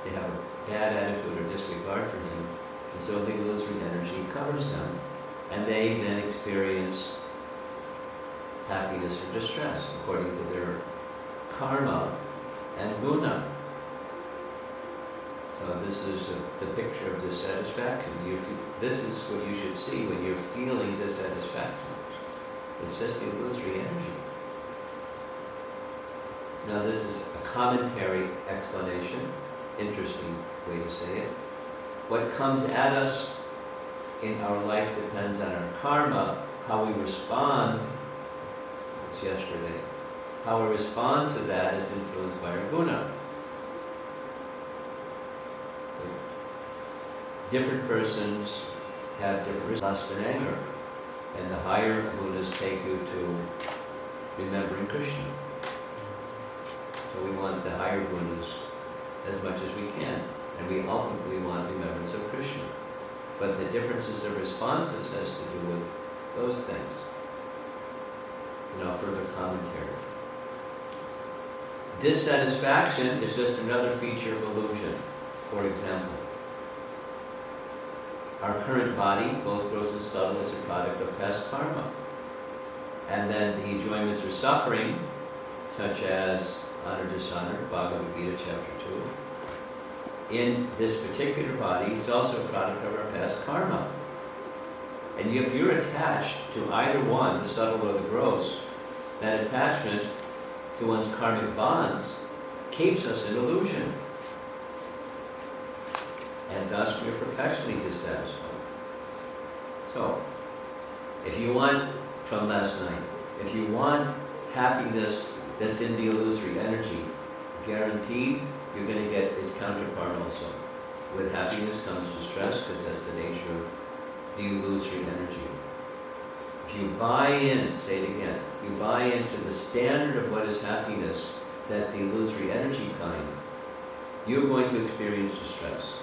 A: They have a bad attitude or disregard for him. And so the illusory energy covers them. And they then experience happiness or distress according to their karma and guna. So this is the picture of dissatisfaction. This is what you should see when you're feeling dissatisfaction. It's just the illusory energy. Now this is a commentary explanation, interesting way to say it. What comes at us in our life depends on our karma. How we respond, it's yesterday, how we respond to that is influenced by our guna. Different persons have different lust and anger, and the higher gunas take you to remembering Krishna. So we want the higher gunas as much as we can. and we ultimately want remembrance of Krishna. But the differences of responses has to do with those things. Further commentary. Dissatisfaction is just another feature of illusion. For example, our current body, both gross and subtle, is a product of past karma. And then the enjoyments or suffering, such as honor, dishonor, Bhagavad Gita chapter 2, in this particular body is also a product of our past karma. And if you're attached to either one, the subtle or the gross, that attachment to one's karmic bonds keeps us in illusion. And thus we are perpetually dissatisfied. So, if you want, from last night, if you want happiness that's in the illusory energy, guaranteed you're going to get its counterpart also. With happiness comes distress, because that's the nature of the illusory energy. If you buy in, say it again, you buy into the standard of what is happiness, that's the illusory energy kind, you're going to experience distress.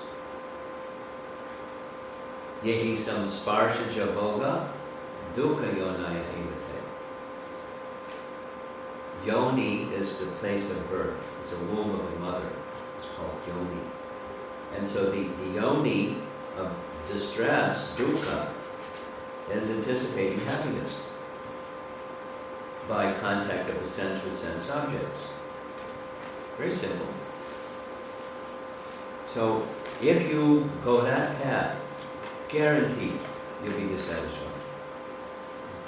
A: Yehi sam sparsha javoga, dukkha yonaya evate. Yoni is the place of birth. It's a womb of a mother. It's called yoni. And so the yoni of distress, dukkha, is anticipating happiness by contact of the sense with sense objects. Very simple. So if you go that path, guaranteed you'll be dissatisfied.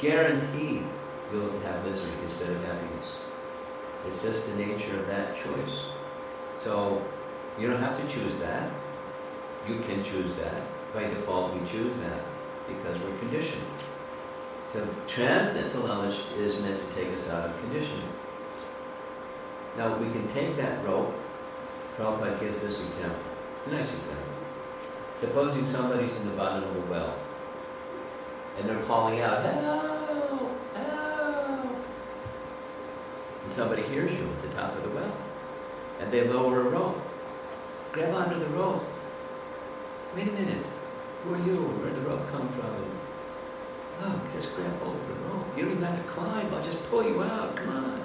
A: Guaranteed you'll have misery instead of happiness. It's just the nature of that choice. So you don't have to choose that. You can choose that. By default, we choose that because we're conditioned. So transcendental knowledge is meant to take us out of conditioning. Now we can take that rope. Prabhupada gives this example. It's a nice example. Supposing somebody's in the bottom of a well and they're calling out, "Help! Help!" And somebody hears you at the top of the well and they lower a rope. Grab onto the rope. Wait a minute. Who are you? Where'd the rope come from? Oh, just grab hold of the rope. You don't even have to climb. I'll just pull you out. Come on.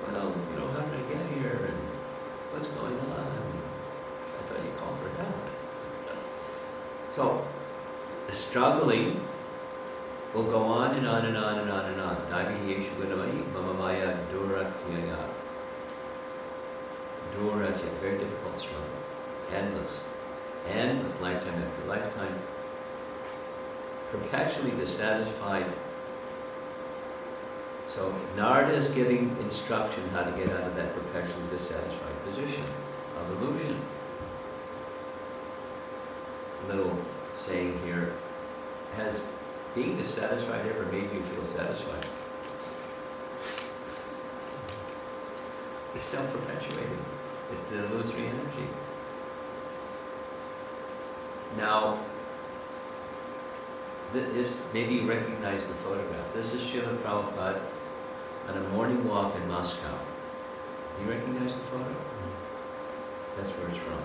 A: Well, how did I get here? And what's going on? I thought you called for help. So, the struggling will go on and on and on and on and on. Naivihi Shugunamai Mamamaya Duratyaya. Duratya, very difficult struggle. Endless. Endless, lifetime after lifetime. Perpetually dissatisfied. So Narada is giving instruction how to get out of that perpetually dissatisfied position of illusion. Little saying here, has being dissatisfied ever made you feel satisfied? It's self-perpetuating. It's the illusory energy. Now, this, maybe you recognize the photograph. This is Srila Prabhupada on a morning walk in Moscow. You recognize the photo? That's where it's from.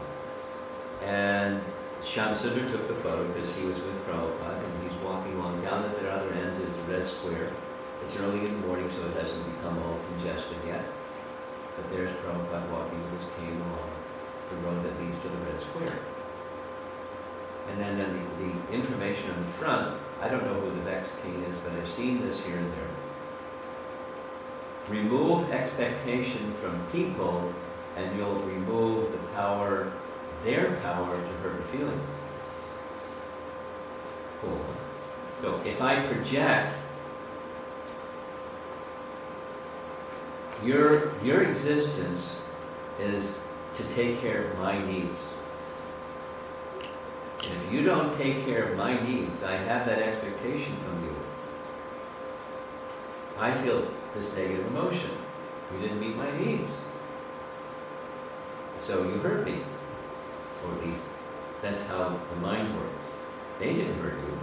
A: And Shamsundar took the photo because he was with Prabhupada and he's walking along. Down at the other end is the red square. It's early in the morning, so it hasn't become all congested yet. But there's Prabhupada walking with his cane along the road that leads to the red square. And then the information on the front, I don't know who the next king is, but I've seen this here and there. Remove expectation from people and you'll remove the power, their power to hurt the feelings. Cool. So if I project your existence is to take care of my needs. And if you don't take care of my needs, I have that expectation from you. I feel this negative emotion. You didn't meet my needs. So you hurt me. Or at least that's how the mind works. They didn't hurt you.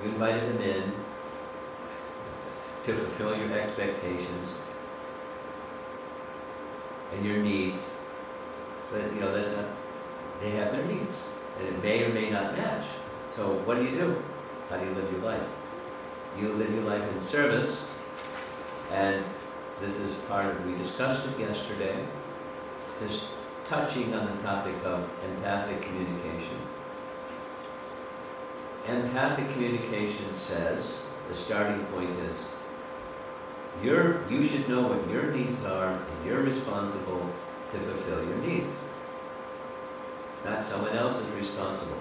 A: You invited them in to fulfill your expectations and your needs. But that's not they have their needs, and it may or may not match. So what do? How do you live your life? You live your life in service, and this is part of, we discussed it yesterday, just touching on the topic of empathic communication. Empathic communication says, the starting point is, you should know what your needs are, and you're responsible to fulfill your needs. Not someone else is responsible.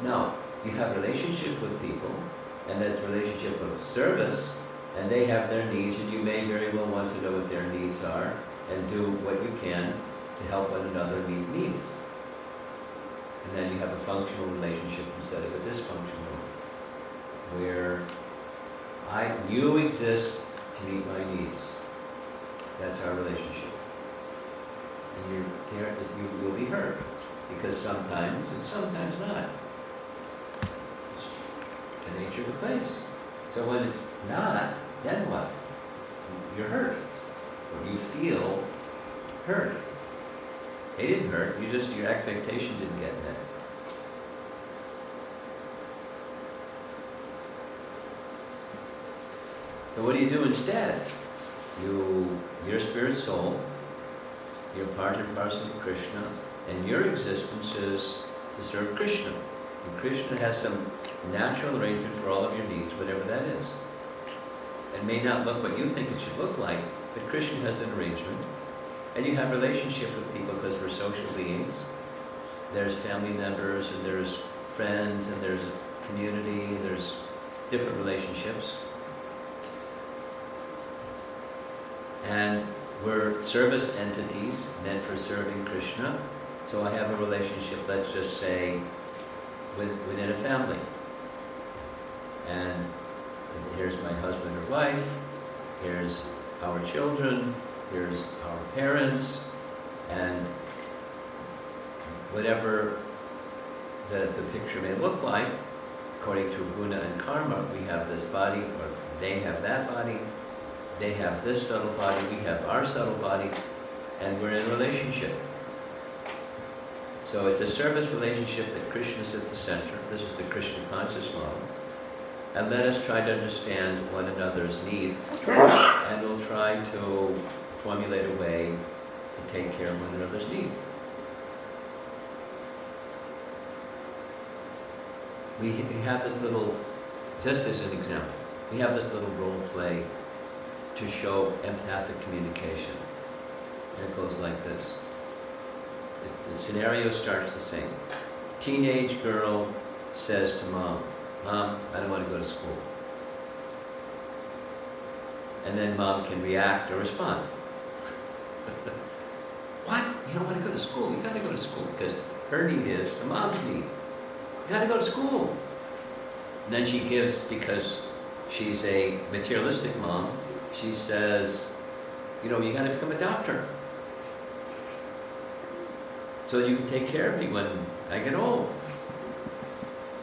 A: Now, you have a relationship with people, and that's a relationship of service, and they have their needs, and you may very well want to know what their needs are, and do what you can to help one another meet needs. And then you have a functional relationship instead of a dysfunctional, where you exist to meet my needs. That's our relationship. And you'll be hurt, because sometimes, and sometimes not. It's the nature of the place. So when it's not, then what? You're hurt. Or you feel hurt. They didn't hurt, your expectation didn't get met. So what do you do instead? Your spirit soul, you're part and parcel of Krishna, and your existence is to serve Krishna. And Krishna has some natural arrangement for all of your needs, whatever that is. It may not look what you think it should look like, but Krishna has an arrangement. And you have relationship with people because we're social beings. There's family members, and there's friends, and there's a community, and there's different relationships. And we're service entities meant for serving Krishna. So I have a relationship, let's just say, within a family. And here's my husband or wife, here's our children, here's our parents, and whatever the picture may look like, according to guna and karma, we have this body, or they have that body, they have this subtle body, we have our subtle body, and we're in a relationship. So it's a service relationship that Krishna is at the center. This is the Krishna conscious model. And let us try to understand one another's needs, and we'll try to formulate a way to take care of one another's needs. We have this little, just as an example, we have this little role play to show empathic communication. And it goes like this. The scenario starts the same. Teenage girl says to mom, "Mom, I don't want to go to school." And then mom can react or respond. What? You don't want to go to school? You got to go to school, because her need is the mom's need. You got to go to school. And then she gives, because she's a materialistic mom, she says, you got to become a doctor, so you can take care of me when I get old.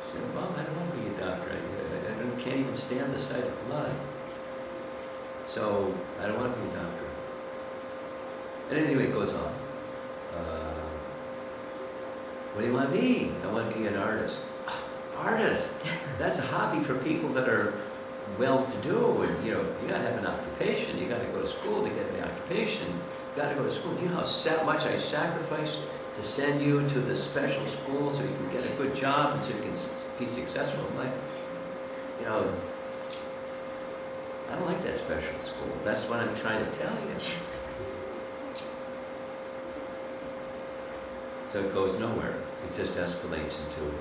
A: She said, Mom, I don't want to be a doctor. I can't even stand the sight of blood. So I don't want to be a doctor. And anyway, it goes on. What do you want to be? I want to be an artist. Artist? That's a hobby for people that are well-to-do. And, you got to have an occupation. You got to go to school to get an occupation. You got to go to school. You know how much I sacrificed to send you to this special school so you can get a good job and so you can be successful in life. I don't like that special school. That's what I'm trying to tell you. So it goes nowhere. It just escalates into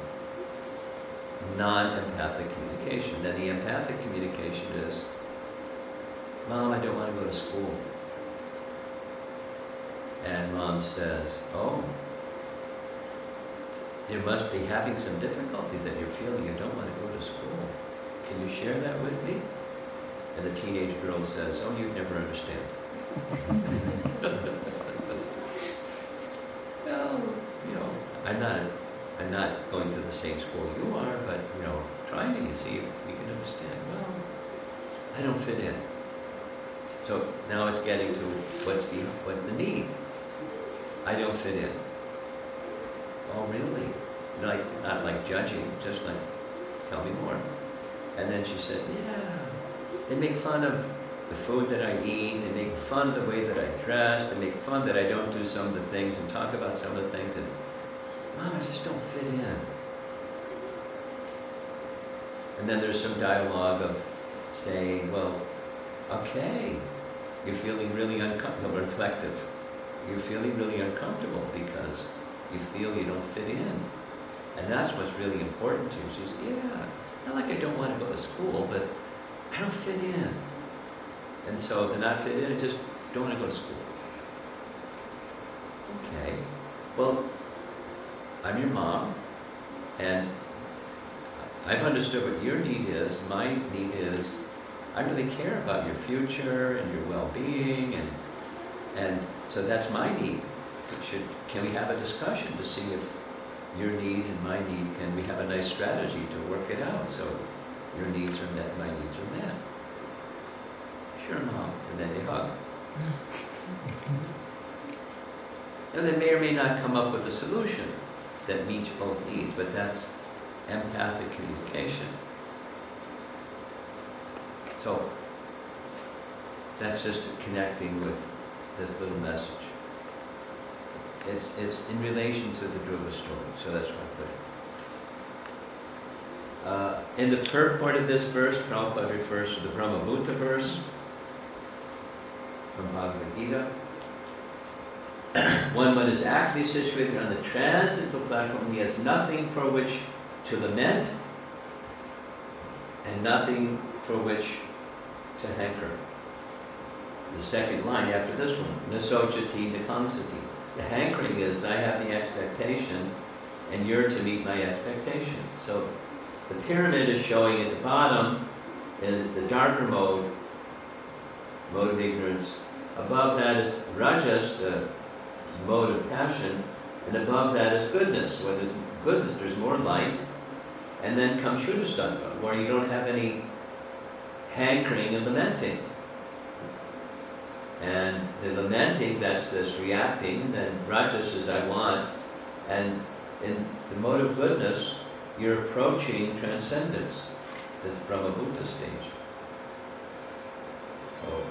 A: non-empathic communication. Then the empathic communication is, Mom, I don't want to go to school. And mom says, oh, you must be having some difficulty that you're feeling you don't want to go to school. Can you share that with me? And the teenage girl says, oh, you'd never understand. Well, I'm not going to the same school you are, but, try me and see if you can understand. Well, I don't fit in. So now it's getting to what's the need. I don't fit in. oh really? Like, not like judging, just like, tell me more. And then she said, yeah, they make fun of the food that I eat, they make fun of the way that I dress, they make fun that I don't do some of the things and talk about some of the things, and Mom, I just don't fit in. And then there's some dialogue of saying, well, okay, you're feeling really uncomfortable, reflective. You're feeling really uncomfortable because you feel you don't fit in. And that's what's really important to you. She says, yeah, not like I don't want to go to school, but I don't fit in. And so to not fit in, I just don't want to go to school. Okay, well, I'm your mom, and I've understood what your need is. My need is, I really care about your future and your well-being, and so that's my need. Can we have a discussion to see if your need and my need, can we have a nice strategy to work it out so your needs are met, my needs are met? Sure, Mom. And then they hug. And they may or may not come up with a solution that meets both needs, but that's empathic communication. So that's just connecting with this little message. It's in relation to the Dhruva story, so that's quite clear. In the purport of this verse, Prabhupada refers to the Brahmabhuta verse from Bhagavad Gita. When one is actually situated on the transcendental platform, he has nothing for which to lament and nothing for which to hanker. The second line after this one, Nasochati Nakangsati. The hankering is, I have the expectation and you're to meet my expectation. So the pyramid is showing at the bottom is the darker mode of ignorance. Above that is rajas, the mode of passion, and above that is goodness. Where there's goodness, there's more light. And then comes Shuddha Sattva, where you don't have any hankering and lamenting. And the lamenting, that's this reacting, and then rajas is I want. And in the mode of goodness, you're approaching transcendence, this Brahmabhuta stage. So,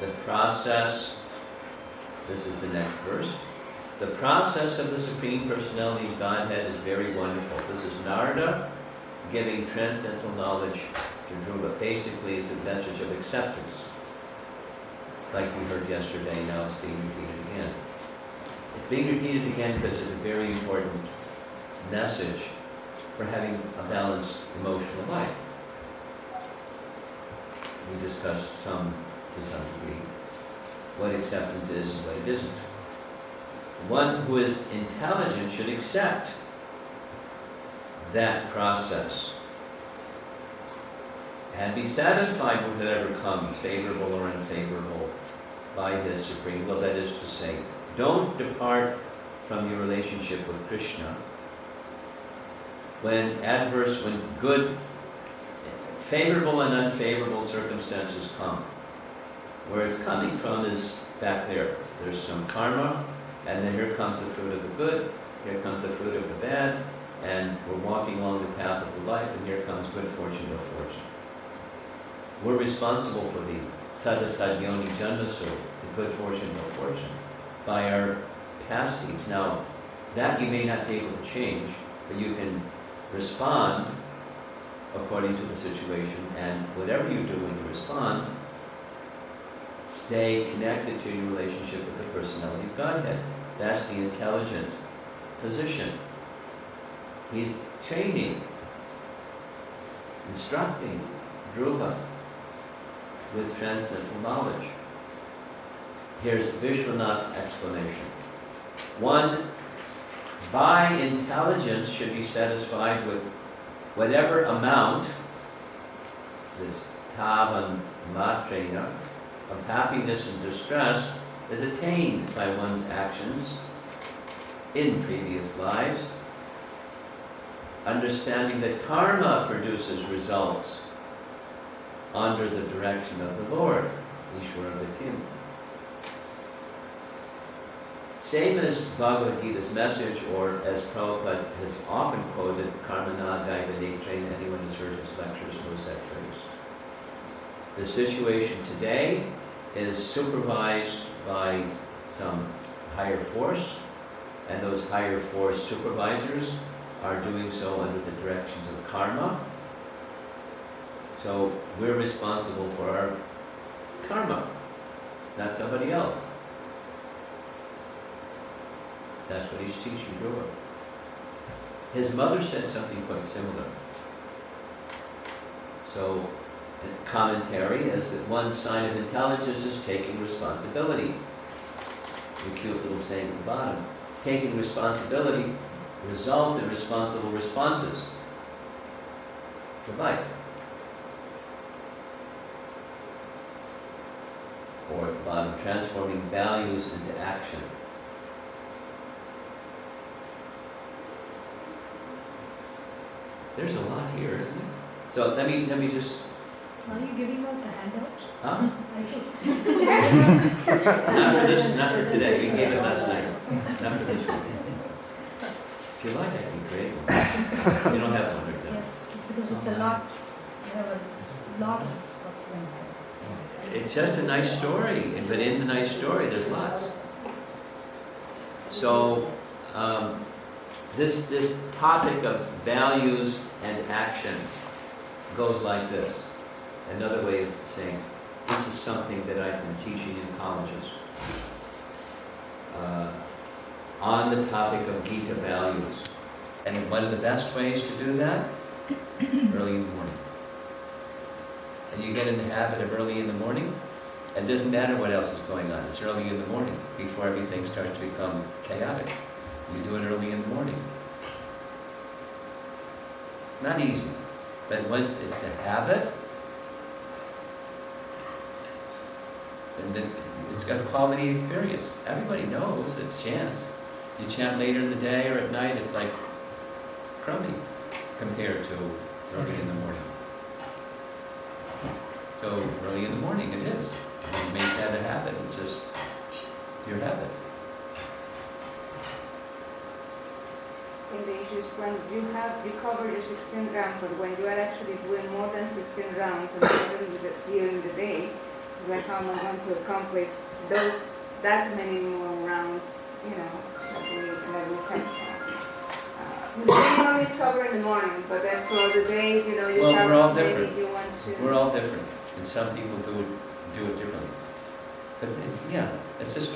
A: the process, this is the next verse. The process of the Supreme Personality of Godhead is very wonderful. This is Narada giving transcendental knowledge to Dhruva. Basically, it's a message of acceptance. Like we heard yesterday, now it's being repeated again. It's being repeated again because it's a very important message for having a balanced emotional life. We discussed to some degree what acceptance is and what it isn't. One who is intelligent should accept that process and be satisfied with whatever comes, favorable or unfavorable, by his supreme will. That is to say, don't depart from your relationship with Krishna when good, favorable and unfavorable circumstances come. Where it's coming from is back there. There's some karma, and then here comes the fruit of the good, here comes the fruit of the bad, and we're walking along the path of the life, and here comes good fortune or fortune. We're responsible for the sadasad-yoni janmasu, the good fortune or fortune, by our past deeds. Now, that you may not be able to change, but you can respond according to the situation, and whatever you do when you respond, stay connected to your relationship with the personality of Godhead. That's the intelligent position. He's training, instructing Dhruva with transcendental knowledge. Here's Vishwanath's explanation. One, by intelligence should be satisfied with whatever amount, this tavan matrena, of happiness and distress is attained by one's actions in previous lives, understanding that karma produces results under the direction of the Lord, Ishvara Vitim. Same as Bhagavad Gita's message, or as Prabhupada has often quoted, karma na daiva netrena, anyone who's heard his lectures knows that phrase. The situation today is supervised by some higher force, and those higher force supervisors are doing so under the directions of karma. So we're responsible for our karma, not somebody else. That's what he's teaching Dhruva. His mother said something quite similar. So, a commentary is that one sign of intelligence is taking responsibility. The cute little saying at the bottom. Taking responsibility results in responsible responses to life. Or at the bottom, transforming values into action. There's a lot here, isn't there? So let me just,
C: Are you giving out the handout?
A: huh?
C: I think.
A: Not for this, not for today. We gave it last night. Not for this week. If you like, I can create one. You don't have one right now.
C: Yes, because it's a lot, we have a lot of substance there.
A: It's just a nice story, but in the nice story, there's lots. So, this topic of values and action goes like this. Another way of saying, this is something that I've been teaching in colleges on the topic of Gita values. And one of the best ways to do that, early in the morning. And you get in the habit of early in the morning, and it doesn't matter what else is going on. It's early in the morning, before everything starts to become chaotic. You do it early in the morning. Not easy, but once it's a habit, and then it's got a quality experience. Everybody knows it's chants. You chant later in the day or at night, it's like crummy compared to early in the morning. So early in the morning it is. You make that a habit. It's just your habit.
G: In the issues when you have recovered your 16 rounds, but when you are actually doing more than 16 rounds and during the day, it's like how am I going to accomplish that many more rounds, that we have. The minimum is covered in the morning, but then throughout the day, you
A: Well,
G: have
A: we're all
G: maybe
A: different.
G: you want to.
A: We're all different, and some people do it differently. But it's just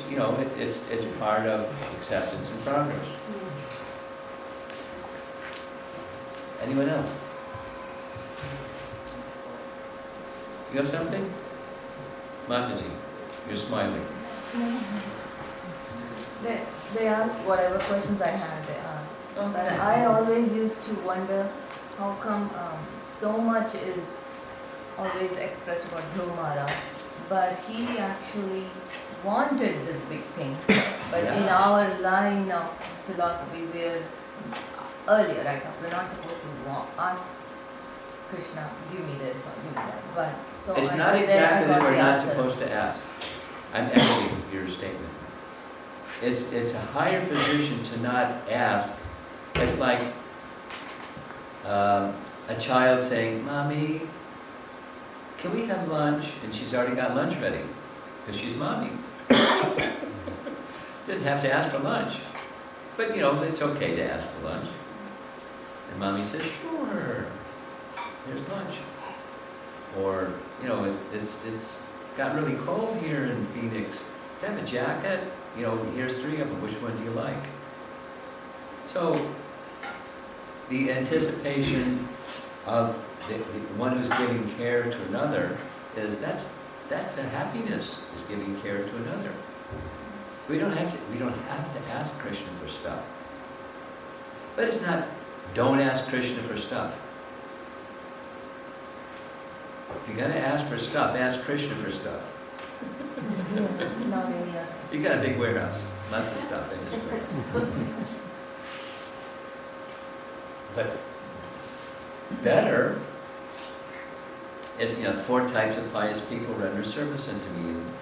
A: it's part of acceptance and progress. Anyone else? You have something? Mataji, you're smiling.
H: They asked whatever questions I had, they asked. But I always used to wonder how come so much is always expressed about Dhruva Maharaj, but he actually wanted this big thing. But in our line of philosophy, we're earlier, right now, we're not supposed to ask Krishna, give me this or give me that. But so
A: It's
H: I-
A: not
H: then I
A: exactly
H: got
A: that we're
H: the
A: not
H: answers.
A: supposed to ask. I'm echoing your statement. It's a higher position to not ask. It's like a child saying, "Mommy, can we have lunch?" And she's already got lunch ready because she's mommy. Doesn't have to ask for lunch, but it's okay to ask for lunch. And mommy says, "Sure, here's lunch." Or it's got really cold here in Phoenix. Do you have a jacket? Here's 3 of them. Which one do you like? So the anticipation of the one who's giving care to another is that's the happiness, is giving care to another. We don't have to ask Krishna for stuff. But it's not don't ask Krishna for stuff. If you're gonna ask for stuff, ask Krishna for stuff.
H: Not any other.
A: You got a big warehouse, lots of stuff in this warehouse. But better is 4 types of pious people render service unto me. And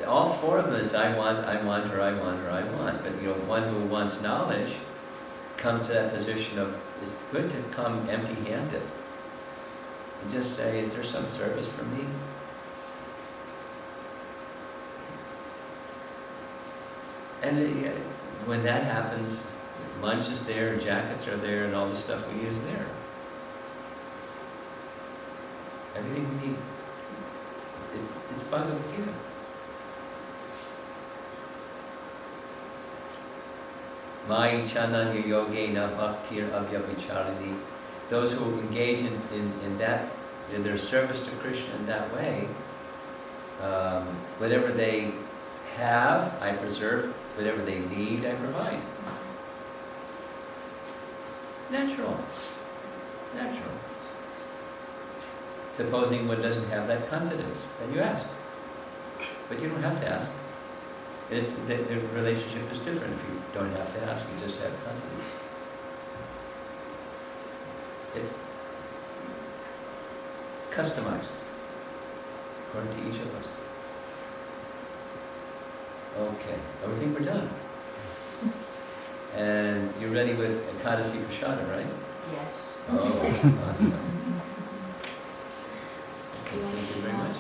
A: all four of them is I want, or I want, or I want. But one who wants knowledge comes to that position of, it's good to come empty-handed. And just say, is there some service for me? And when that happens, lunch is there, jackets are there, and all the stuff we use there. Everything we need. It's Bhagavad Gita. Mai chananya yogena bhaktir avyavicharani. Those who engage in that, in their service to Krishna in that way, whatever they have, I preserve. Whatever they need, I provide. Natural. Natural. Supposing one doesn't have that confidence, then you ask. But you don't have to ask. The relationship is different if you don't have to ask, you just have confidence. It's customized according to each of us. Okay, I think we're done. And you're ready with Ekadasi Prashada, right?
H: Yes.
A: Oh, awesome. Okay, thank you very much.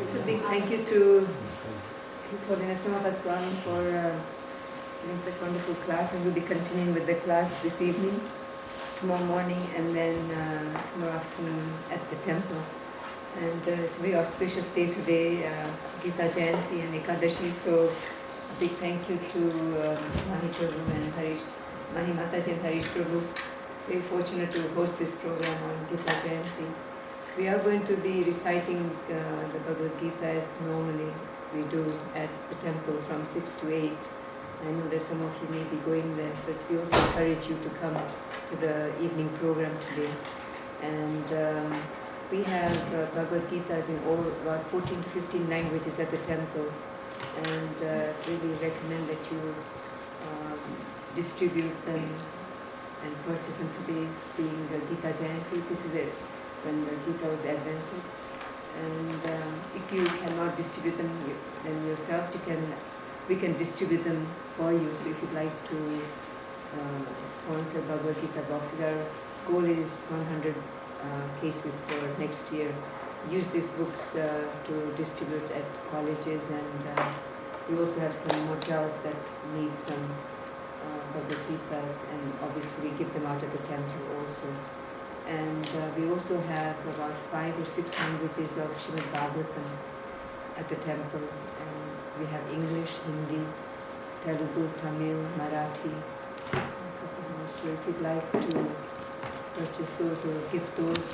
G: It's a big thank you to His Holiness Romapada Swami for giving such wonderful class, and we'll be continuing with the class this evening, tomorrow morning, and then tomorrow afternoon at the temple. And it's a very auspicious day today, Gita Jayanti and Ekadashi, so a big thank you to Mani Prabhu and Mani Mataji and Harish Prabhu. Very fortunate to host this program on Gita Jayanti. We are going to be reciting the Bhagavad Gita as normally we do at the temple from 6 to 8. I know that some of you may be going there, but we also encourage you to come to the evening program today. And we have Bhagavad Gitas in all about 14 to 15 languages at the temple, and really recommend that you distribute them and purchase them today, being the Gita Jayanti. This is it, when the Gita was invented. And if you cannot distribute them yourselves, we can distribute them for you. So if you'd like to sponsor Bhagavad Gita boxes, our goal is 100 cases for next year. Use these books to distribute at colleges, and we also have some motels that need some Bhagavad Gitas, and obviously we give them out at the temple also. And we also have about 5 or 6 languages of Srimad Bhagavatam at the temple, and we have English, Hindi, Telugu, Tamil, Marathi, a couple more. So if you'd like to purchase those or gift those,